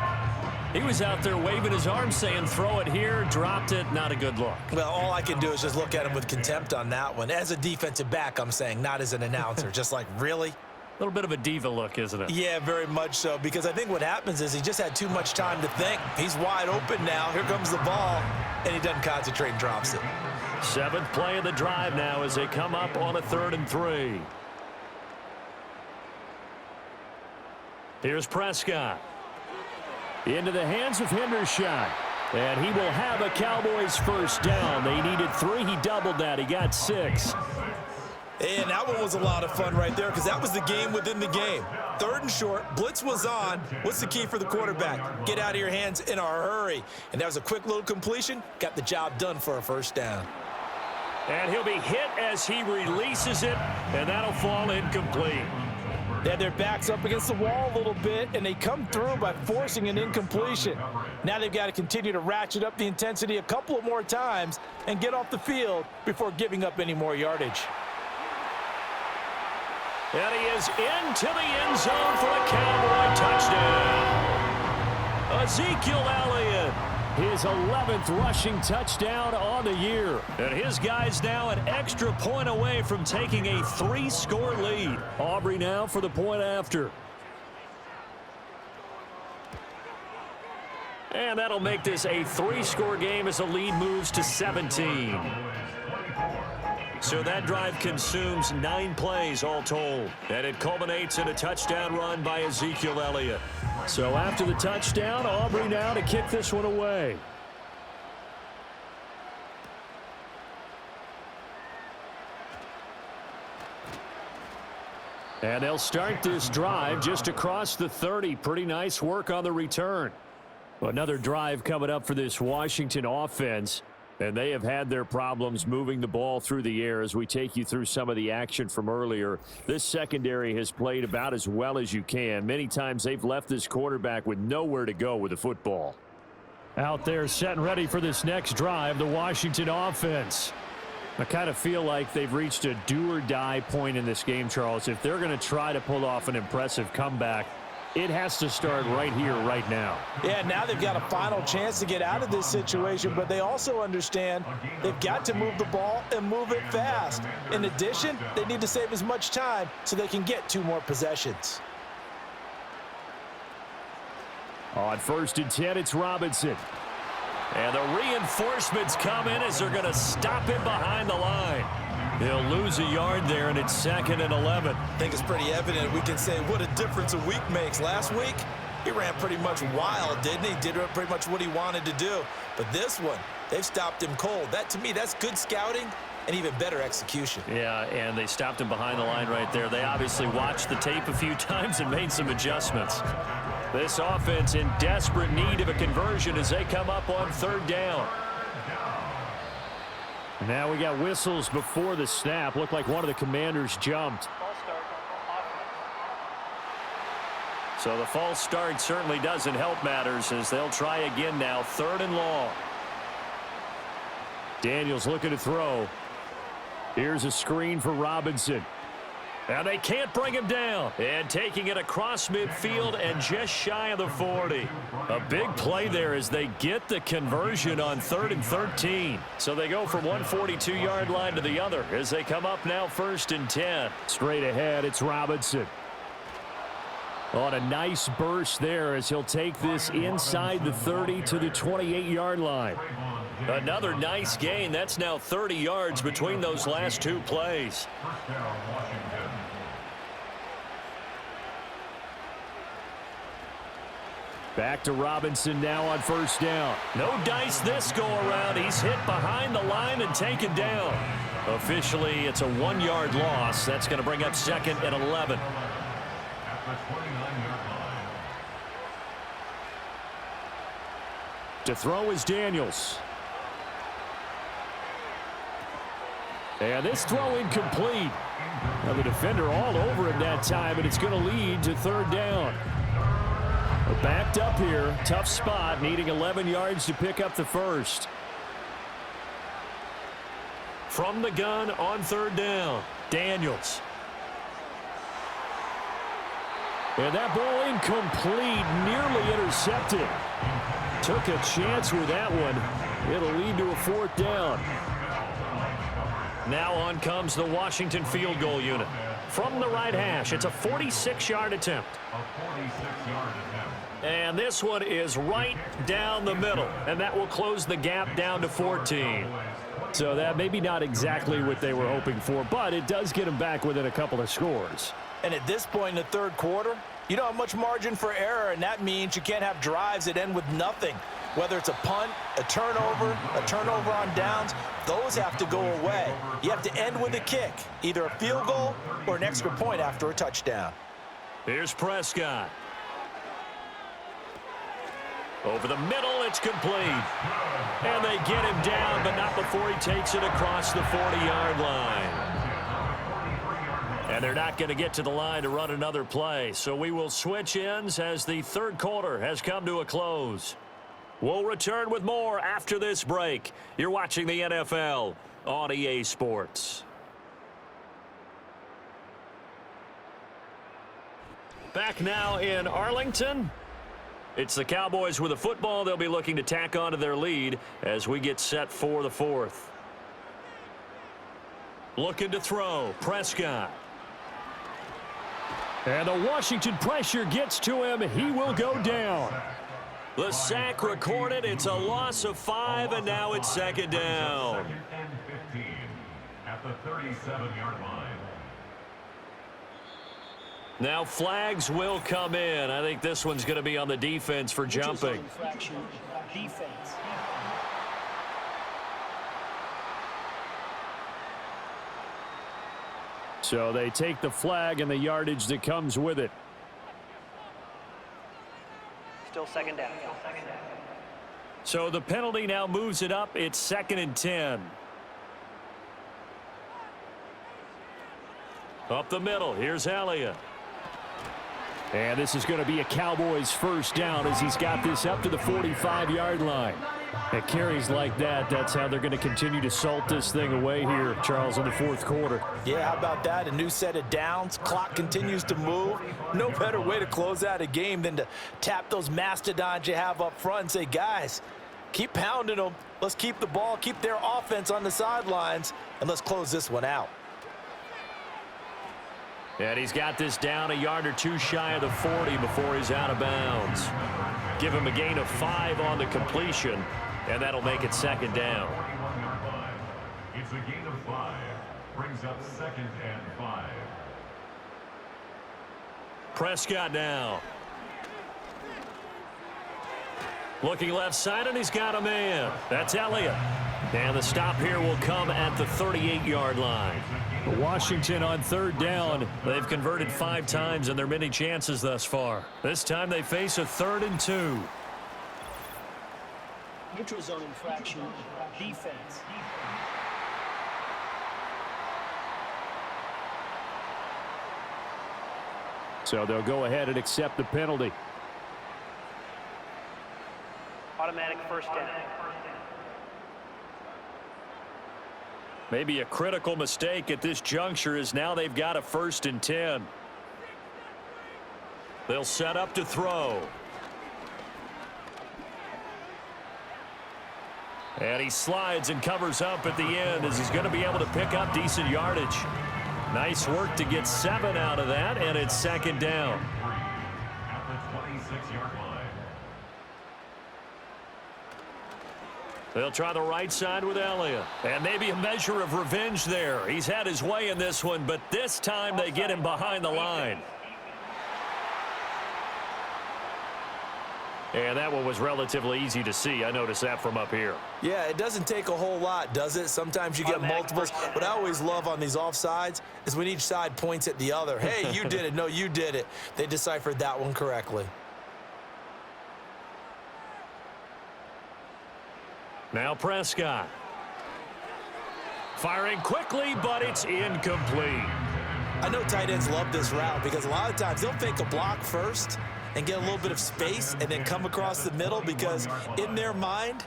He was out there waving his arms saying, throw it here, dropped it, not a good look. Well, all I can do is just look at him with contempt on that one. As a defensive back, I'm saying, not as an announcer. Just like, really? A little bit of a diva look, isn't it? Yeah, very much so, because I think what happens is he just had too much time to think. He's wide open now. Here comes the ball, and he doesn't concentrate and drops it. 7th play of the drive now as they come up on a 3rd and 3. Here's Prescott. Into the hands of Hendershot. And he will have a Cowboys first down. They needed 3. He doubled that. He got 6. And that one was a lot of fun right there because that was the game within the game. 3rd and short. Blitz was on. What's the key for the quarterback? Get out of your hands in a hurry. And that was a quick little completion. Got the job done for a first down. And he'll be hit as he releases it, and that'll fall incomplete. They had their backs up against the wall a little bit, and they come through by forcing an incompletion. Now they've got to continue to ratchet up the intensity a couple of more times and get off the field before giving up any more yardage. And he is into the end zone for a Cowboy touchdown. Ezekiel Elliott. His 11th rushing touchdown on the year. And his guys now an extra point away from taking a 3-score lead. Aubrey now for the point after. And that'll make this a 3-score game as the lead moves to 17. So that drive consumes 9 plays all told. And it culminates in a touchdown run by Ezekiel Elliott. So after the touchdown, Aubrey now to kick this one away. And they'll start this drive just across the 30. Pretty nice work on the return. Another drive coming up for this Washington offense. And they have had their problems moving the ball through the air as we take you through some of the action from earlier. This secondary has played about as well as you can. Many times they've left this quarterback with nowhere to go with the football. Out there set and ready for this next drive, the Washington offense. I kind of feel like they've reached a do-or-die point in this game, Charles. If they're going to try to pull off an impressive comeback, it has to start right here, right now. Yeah, now they've got a final chance to get out of this situation, but they also understand they've got to move the ball and move it fast. In addition, they need to save as much time so they can get 2 more possessions. On 1st and 10, it's Robinson. And the reinforcements come in as they're going to stop him behind the line. He'll lose a yard there, and it's 2nd and 11. I think it's pretty evident. We can say what a difference a week makes. Last week, he ran pretty much wild, didn't he? Did pretty much what he wanted to do. But this one, they've stopped him cold. That, to me, that's good scouting and even better execution. Yeah, and they stopped him behind the line right there. They obviously watched the tape a few times and made some adjustments. This offense in desperate need of a conversion as they come up on 3rd down. Now we got whistles before the snap. Looked like one of the Commanders jumped. So the false start certainly doesn't help matters as they'll try again now. 3rd and long. Daniels looking to throw. Here's a screen for Robinson. And they can't bring him down. And taking it across midfield and just shy of the 40. A big play there as they get the conversion on 3rd and 13. So they go from one 42-yard line to the other as they come up now 1st and 10. Straight ahead, it's Robinson. On a nice burst there as he'll take this inside the 30 to the 28-yard line. Another nice gain. That's now 30 yards between those last 2 plays. Back to Robinson now on first down. No dice this go-around. He's hit behind the line and taken down. Officially, it's a 1-yard loss. That's going to bring up 2nd and 11. At the 29-yard line. To throw is Daniels. And this throw incomplete. Now the defender all over him that time, and it's going to lead to 3rd down. We're backed up here. Tough spot, needing 11 yards to pick up the first. From the gun on 3rd down, Daniels. And that ball incomplete, nearly intercepted. Took a chance with that one. It'll lead to a 4th down. Now on comes the Washington field goal unit. From the right hash, it's a 46-yard attempt. A 46-yard attempt. And this one is right down the middle, and that will close the gap down to 14. So that maybe not exactly what they were hoping for, but it does get them back within a couple of scores. And at this point in the 3rd quarter, you don't have much margin for error, and that means you can't have drives that end with nothing. Whether it's a punt, a turnover on downs, those have to go away. You have to end with a kick, either a field goal or an extra point after a touchdown. Here's Prescott. Over the middle, it's complete. And they get him down, but not before he takes it across the 40-yard line. And they're not going to get to the line to run another play. So we will switch ends as the 3rd quarter has come to a close. We'll return with more after this break. You're watching the NFL on EA Sports. Back now in Arlington. It's the Cowboys with the football. They'll be looking to tack on to their lead as we get set for the 4th. Looking to throw, Prescott. And the Washington pressure gets to him. He will go down. The sack recorded. It's a loss of 5, and now it's 2nd down. 2nd and 15 at the 37-yard line. Now flags will come in. I think this one's going to be on the defense for jumping. Defense. So they take the flag and the yardage that comes with it. Still 2nd down. So the penalty now moves it up. It's 2nd and 10. Up the middle. Here's Elliott. And this is going to be a Cowboys 1st down as he's got this up to the 45-yard line. At carries like that, that's how they're going to continue to salt this thing away here, Charles, in the 4th quarter. Yeah, how about that? A new set of downs. Clock continues to move. No better way to close out a game than to tap those mastodons you have up front and say, guys, keep pounding them. Let's keep the ball, keep their offense on the sidelines, and let's close this one out. And he's got this down a yard or 2 shy of the 40 before he's out of bounds. Give him a gain of 5 on the completion, and that'll make it 2nd down. 41-yard line. It's a gain of 5. Brings up 2nd and 5. Prescott now. Looking left side, and he's got a man. That's Elliott. And the stop here will come at the 38-yard line. Washington on 3rd down. They've converted 5 times in their many chances thus far. This time they face a 3rd and 2. Neutral zone infraction. Defense. So they'll go ahead and accept the penalty. Automatic 1st down. Maybe a critical mistake at this juncture is now they've got a 1st and 10. They'll set up to throw. And he slides and covers up at the end as he's going to be able to pick up decent yardage. Nice work to get 7 out of that, and it's 2nd down. At the 26-yard line. They'll try the right side with Elliott. And maybe a measure of revenge there. He's had his way in this one, but this time they get him behind the line. And that one was relatively easy to see. I noticed that from up here. Yeah, it doesn't take a whole lot, does it? Sometimes you get multiples. What I always love on these offsides is when each side points at the other. Hey, you did it. No, you did it. They deciphered that one correctly. Now Prescott. Firing quickly, but it's incomplete. I know tight ends love this route because a lot of times they'll fake a block first and get a little bit of space and then come across the middle because in their mind,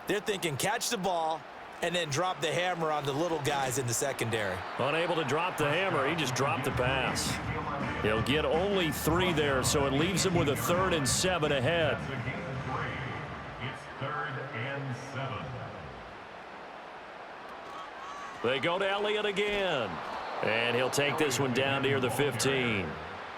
they're thinking catch the ball and then drop the hammer on the little guys in the secondary. Unable to drop the hammer, he just dropped the pass. He'll get only 3 there, so it leaves him with a 3rd and 7 ahead. It's 3rd and 7. They go to Elliott again. And he'll take this one down near the 15.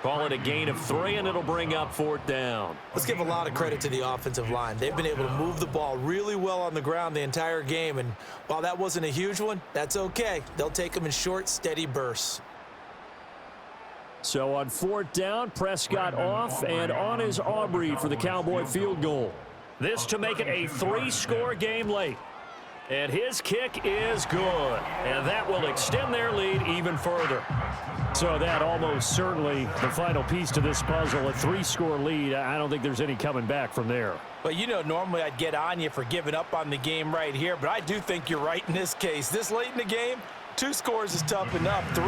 Call it a gain of 3, and it'll bring up 4th down. Let's give a lot of credit to the offensive line. They've been able to move the ball really well on the ground the entire game, and while that wasn't a huge one, that's okay. They'll take them in short, steady bursts. So on 4th down, Prescott off, and on is Aubrey for the Cowboy field goal. This to make it a 3-score game late. And his kick is good. And that will extend their lead even further. So that almost certainly the final piece to this puzzle, a 3-score lead. I don't think there's any coming back from there. Well, you know, normally I'd get on you for giving up on the game right here, but I do think you're right in this case. This late in the game, 2 scores is tough enough. 3,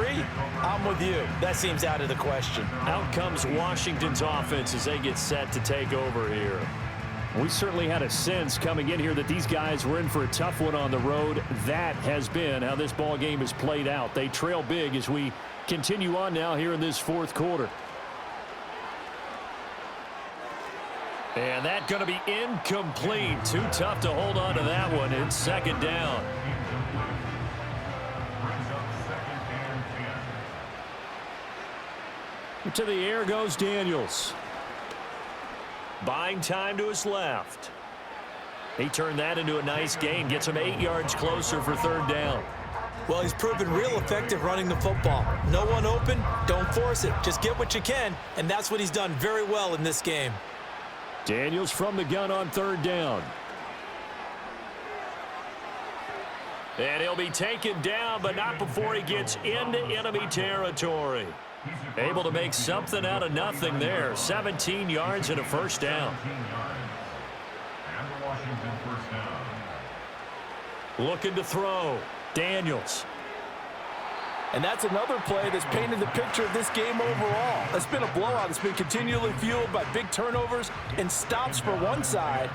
I'm with you. That seems out of the question. Out comes Washington's offense as they get set to take over here. We certainly had a sense coming in here that these guys were in for a tough one on the road. That has been how this ball game has played out. They trail big as we continue on now here in this 4th quarter. And that's going to be incomplete. Too tough to hold on to that one. It's 2nd down. To the air goes Daniels. Buying time to his left. He turned that into a nice gain. Gets him 8 yards closer for 3rd down. Well, he's proven real effective running the football. No one open, don't force it. Just get what you can, and that's what he's done very well in this game. Daniels from the gun on 3rd down. And he'll be taken down, but not before he gets into enemy territory. Able to make something out of nothing there. 17 yards and a 1st down. And the Washington 1st down. Looking to throw. Daniels. And that's another play that's painted the picture of this game overall. It's been a blowout. It's been continually fueled by big turnovers and stops for one side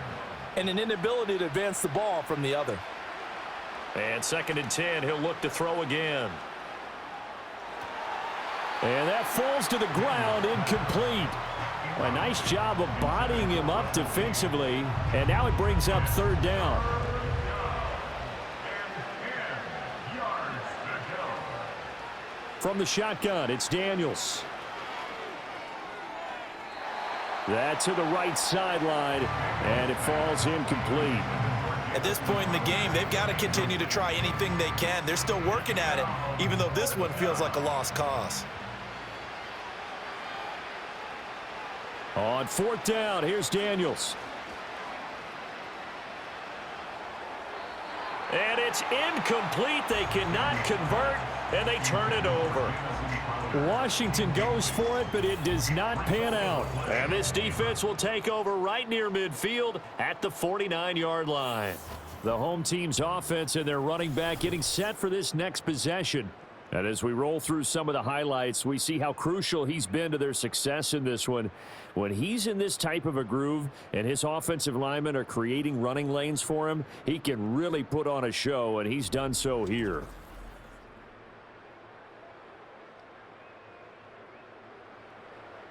and an inability to advance the ball from the other. And 2nd and 10, he'll look to throw again. And that falls to the ground, incomplete. A nice job of bodying him up defensively, and now it brings up 3rd down. From the shotgun, it's Daniels. That to the right sideline, and it falls incomplete. At this point in the game, they've got to continue to try anything they can. They're still working at it, even though this one feels like a lost cause. On 4th down, here's Daniels. And it's incomplete. They cannot convert, and they turn it over. Washington goes for it, but it does not pan out. And this defense will take over right near midfield at the 49-yard line. The home team's offense and their running back getting set for this next possession. And as we roll through some of the highlights, we see how crucial he's been to their success in this one. When he's in this type of a groove and his offensive linemen are creating running lanes for him, he can really put on a show, and he's done so here.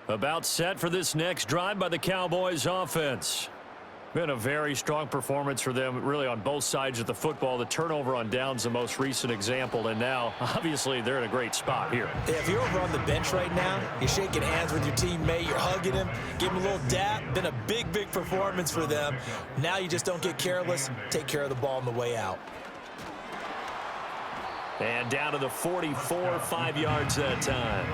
About set for this next drive by the Cowboys offense. Been a very strong performance for them, really, on both sides of the football. The turnover on downs, the most recent example, and now, obviously, they're in a great spot here. Yeah, if you're over on the bench right now, you're shaking hands with your teammate, you're hugging him, give him a little dap. Been a big, big performance for them. Now you just don't get careless. Take care of the ball on the way out. And down to the 44, 5 yards that time.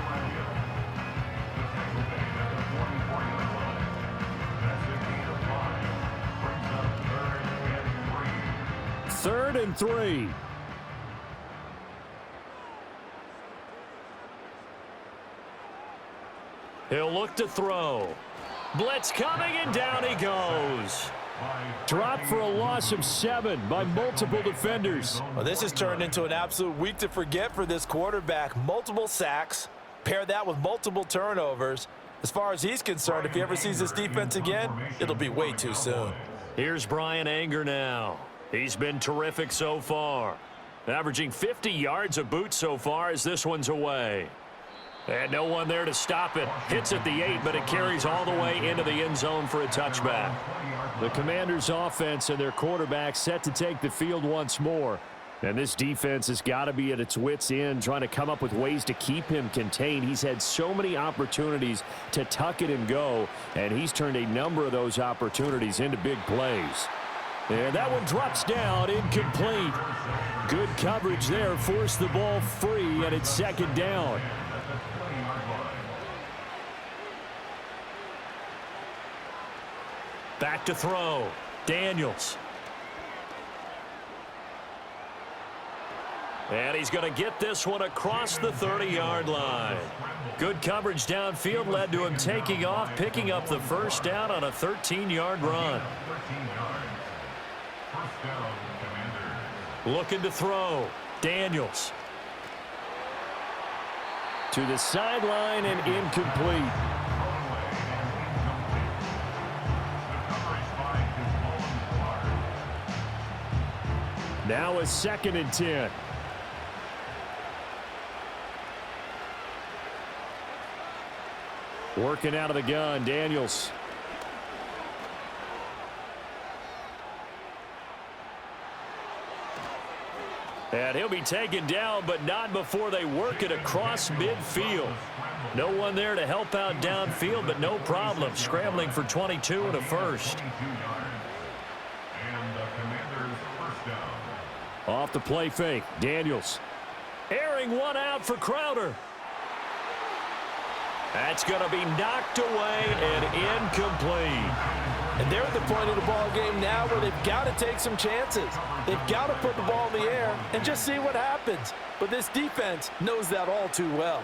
3rd and 3. He'll look to throw. Blitz coming, and down he goes. Dropped for a loss of 7 by multiple defenders. Well, this has turned into an absolute week to forget for this quarterback. Multiple sacks. Pair that with multiple turnovers. As far as he's concerned, if he ever sees this defense again, it'll be way too soon. Here's Brian Anger now. He's been terrific so far. Averaging 50 yards a boot so far as this one's away. And no one there to stop it. Hits at the 8, but it carries all the way into the end zone for a touchback. The Commanders' offense and their quarterback set to take the field once more. And this defense has got to be at its wits' end, trying to come up with ways to keep him contained. He's had so many opportunities to tuck it and go, and he's turned a number of those opportunities into big plays. And that one drops down, incomplete. Good coverage there, forced the ball free, and it's 2nd down. Back to throw. Daniels. And he's going to get this one across the 30-yard line. Good coverage downfield led to him taking off, picking up the 1st down on a 13-yard run. Looking to throw. Daniels. To the sideline and incomplete. Now a 2nd and 10. Working out of the gun, Daniels. And he'll be taken down, but not before they work it across midfield. No one there to help out downfield, but no problem. Scrambling for 22 and a 1st. Off the play fake, Daniels. Airing one out for Crowder. That's going to be knocked away and incomplete. And they're at the point of the ball game now where they've got to take some chances. They've got to put the ball in the air and just see what happens. But this defense knows that all too well.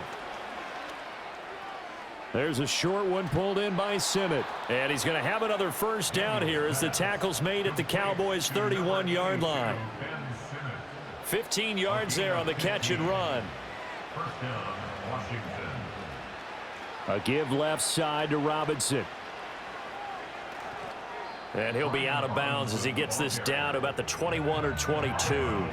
There's a short one pulled in by Sinnott. And he's going to have another 1st down here as the tackle's made at the Cowboys' 31-yard line. 15 yards there on the catch and run. A give left side to Robinson. And he'll be out of bounds as he gets this down to about the 21 or 22.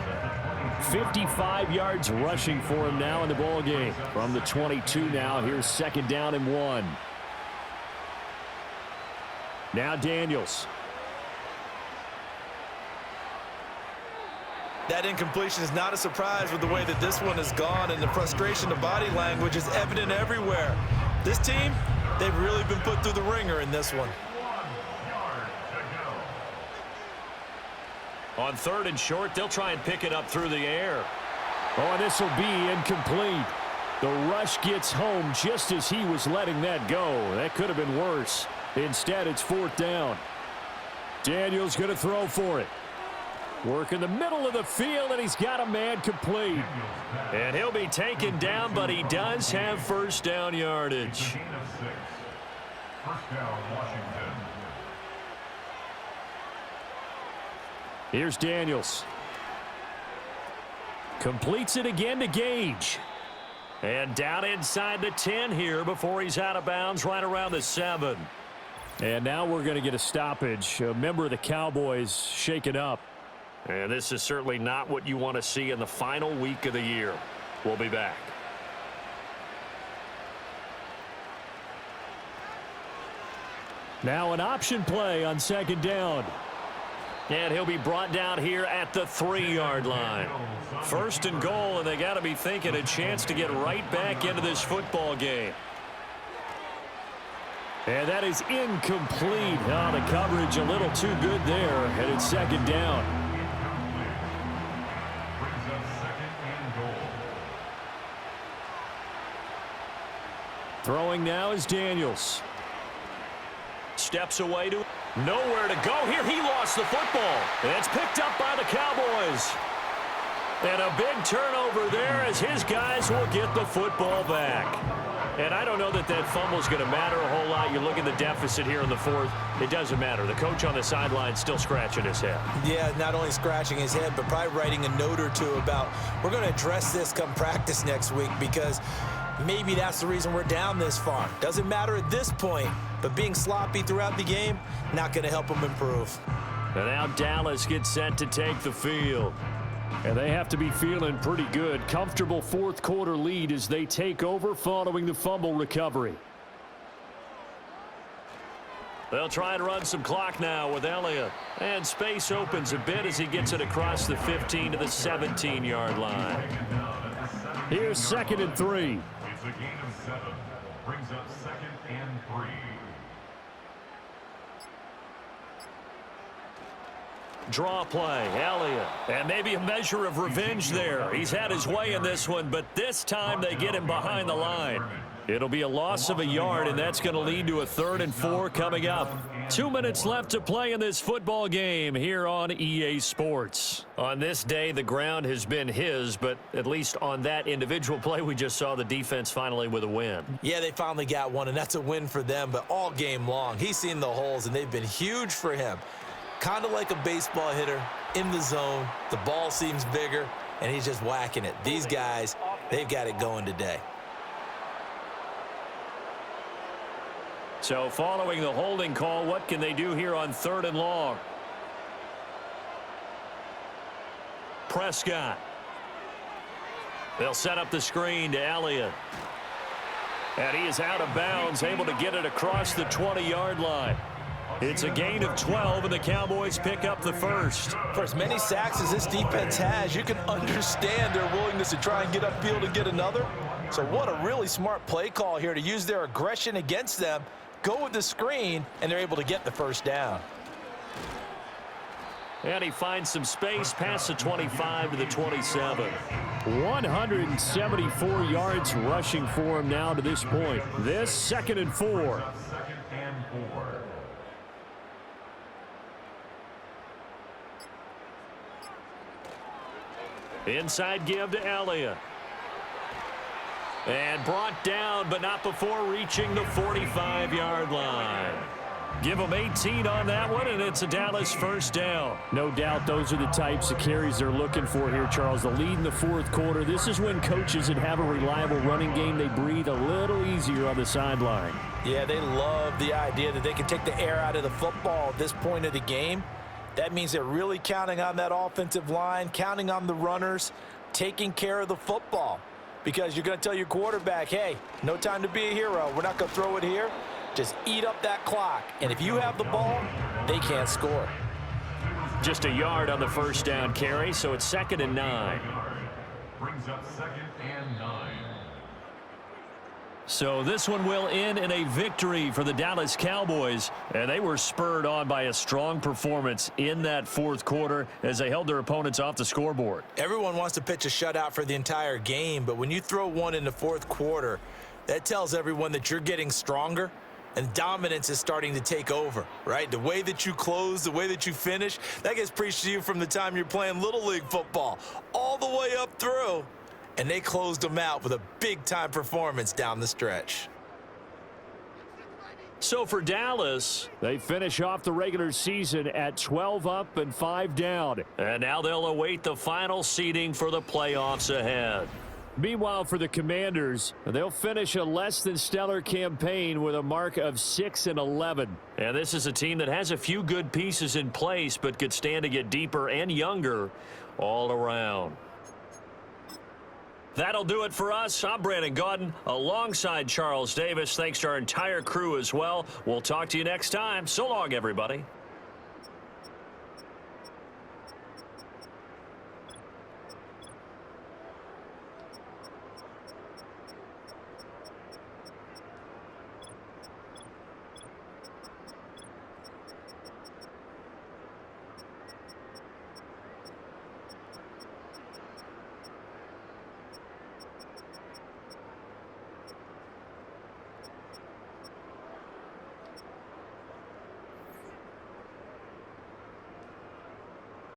55 yards rushing for him now in the ball game. From the 22 now, here's 2nd down and 1. Now Daniels. That incompletion is not a surprise with the way that this one has gone, and the frustration, the body language is evident everywhere. This team, they've really been put through the ringer in this one. On 3rd and short, they'll try and pick it up through the air. Oh, and this will be incomplete. The rush gets home just as he was letting that go. That could have been worse. Instead, it's 4th down. Daniels going to throw for it. Work in the middle of the field, and he's got a man complete. And he'll be taken down, but he does have 1st down yardage. Here's Daniels. Completes it again to Gage. And down inside the 10 here before he's out of bounds right around the 7. And now we're going to get a stoppage. A member of the Cowboys shaken up. And this is certainly not what you want to see in the final week of the year. We'll be back. Now an option play on 2nd down. And he'll be brought down here at the 3-yard line. 1st and goal, and they got to be thinking a chance to get right back into this football game. And that is incomplete. Oh, the coverage a little too good there, and it's 2nd down. Throwing now is Daniels. Steps away to Nowhere to go here. He lost the football. It's picked up by the Cowboys. And a big turnover there as his guys will get the football back. And I don't know that that fumble is going to matter a whole lot. You look at the deficit here in the fourth. It doesn't matter. The coach on the sideline still scratching his head. Yeah, not only scratching his head, but probably writing a note or two about we're going to address this come practice next week because maybe that's the reason we're down this far. Doesn't matter at this point, but being sloppy throughout the game, not going to help them improve. And now Dallas gets set to take the field. And they have to be feeling pretty good. Comfortable fourth quarter lead as they take over following the fumble recovery. They'll try and run some clock now with Elliott. And space opens a bit as he gets it across the 15 to the 17-yard line. Here's 2nd and 3. It's a gain of 7. Brings up 2nd and 3. Draw play, Elliott. And maybe a measure of revenge there. He's had his way in this one, but this time they get him behind the line. It'll be a loss of a yard, and that's going to lead to a 3rd and 4 coming up. 2 minutes left to play in this football game here on EA Sports. On this day, the ground has been his, but at least on that individual play, we just saw the defense finally with a win. Yeah, they finally got one, and that's a win for them, but all game long, he's seen the holes, and they've been huge for him. Kind of like a baseball hitter in the zone. The ball seems bigger, and he's just whacking it. These guys, they've got it going today. So following the holding call, what can they do here on 3rd and long? Prescott. They'll set up the screen to Elliott. And he is out of bounds, able to get it across the 20-yard line. It's a gain of 12, and the Cowboys pick up the first. For as many sacks as this defense has, you can understand their willingness to try and get upfield and get another. So what a really smart play call here to use their aggression against them, go with the screen, and they're able to get the first down. And he finds some space past the 25 to the 27. 174 yards rushing for him now to this point. This 2nd and 4. 2nd and 4. Inside give to Elliott. And brought down, but not before reaching the 45-yard line. Give them 18 on that one, and it's a Dallas first down. No doubt those are the types of carries they're looking for here, Charles. The lead in the fourth quarter. This is when coaches that have a reliable running game, they breathe a little easier on the sideline. Yeah, they love the idea that they can take the air out of the football at this point of the game. That means they're really counting on that offensive line, counting on the runners, taking care of the football. Because you're going to tell your quarterback, hey, no time to be a hero. We're not going to throw it here. Just eat up that clock. And if you have the ball, they can't score. Just a yard on the first down carry, so it's 2nd and 9. Brings up 2nd and 9. So this one will end in a victory for the Dallas Cowboys. And they were spurred on by a strong performance in that fourth quarter as they held their opponents off the scoreboard. Everyone wants to pitch a shutout for the entire game, but when you throw one in the fourth quarter, that tells everyone that you're getting stronger and dominance is starting to take over, right? The way that you close, the way that you finish, that gets preached to you from the time you're playing Little League football all the way up through. And they closed them out with a big-time performance down the stretch. So for Dallas, they finish off the regular season at 12 up and 5 down. And now they'll await the final seeding for the playoffs ahead. Meanwhile, for the Commanders, they'll finish a less than stellar campaign with a mark of 6-11. And this is a team that has a few good pieces in place, but could stand to get deeper and younger all around. That'll do it for us. I'm Brandon Gaudin alongside Charles Davis. Thanks to our entire crew as well. We'll talk to you next time. So long, everybody.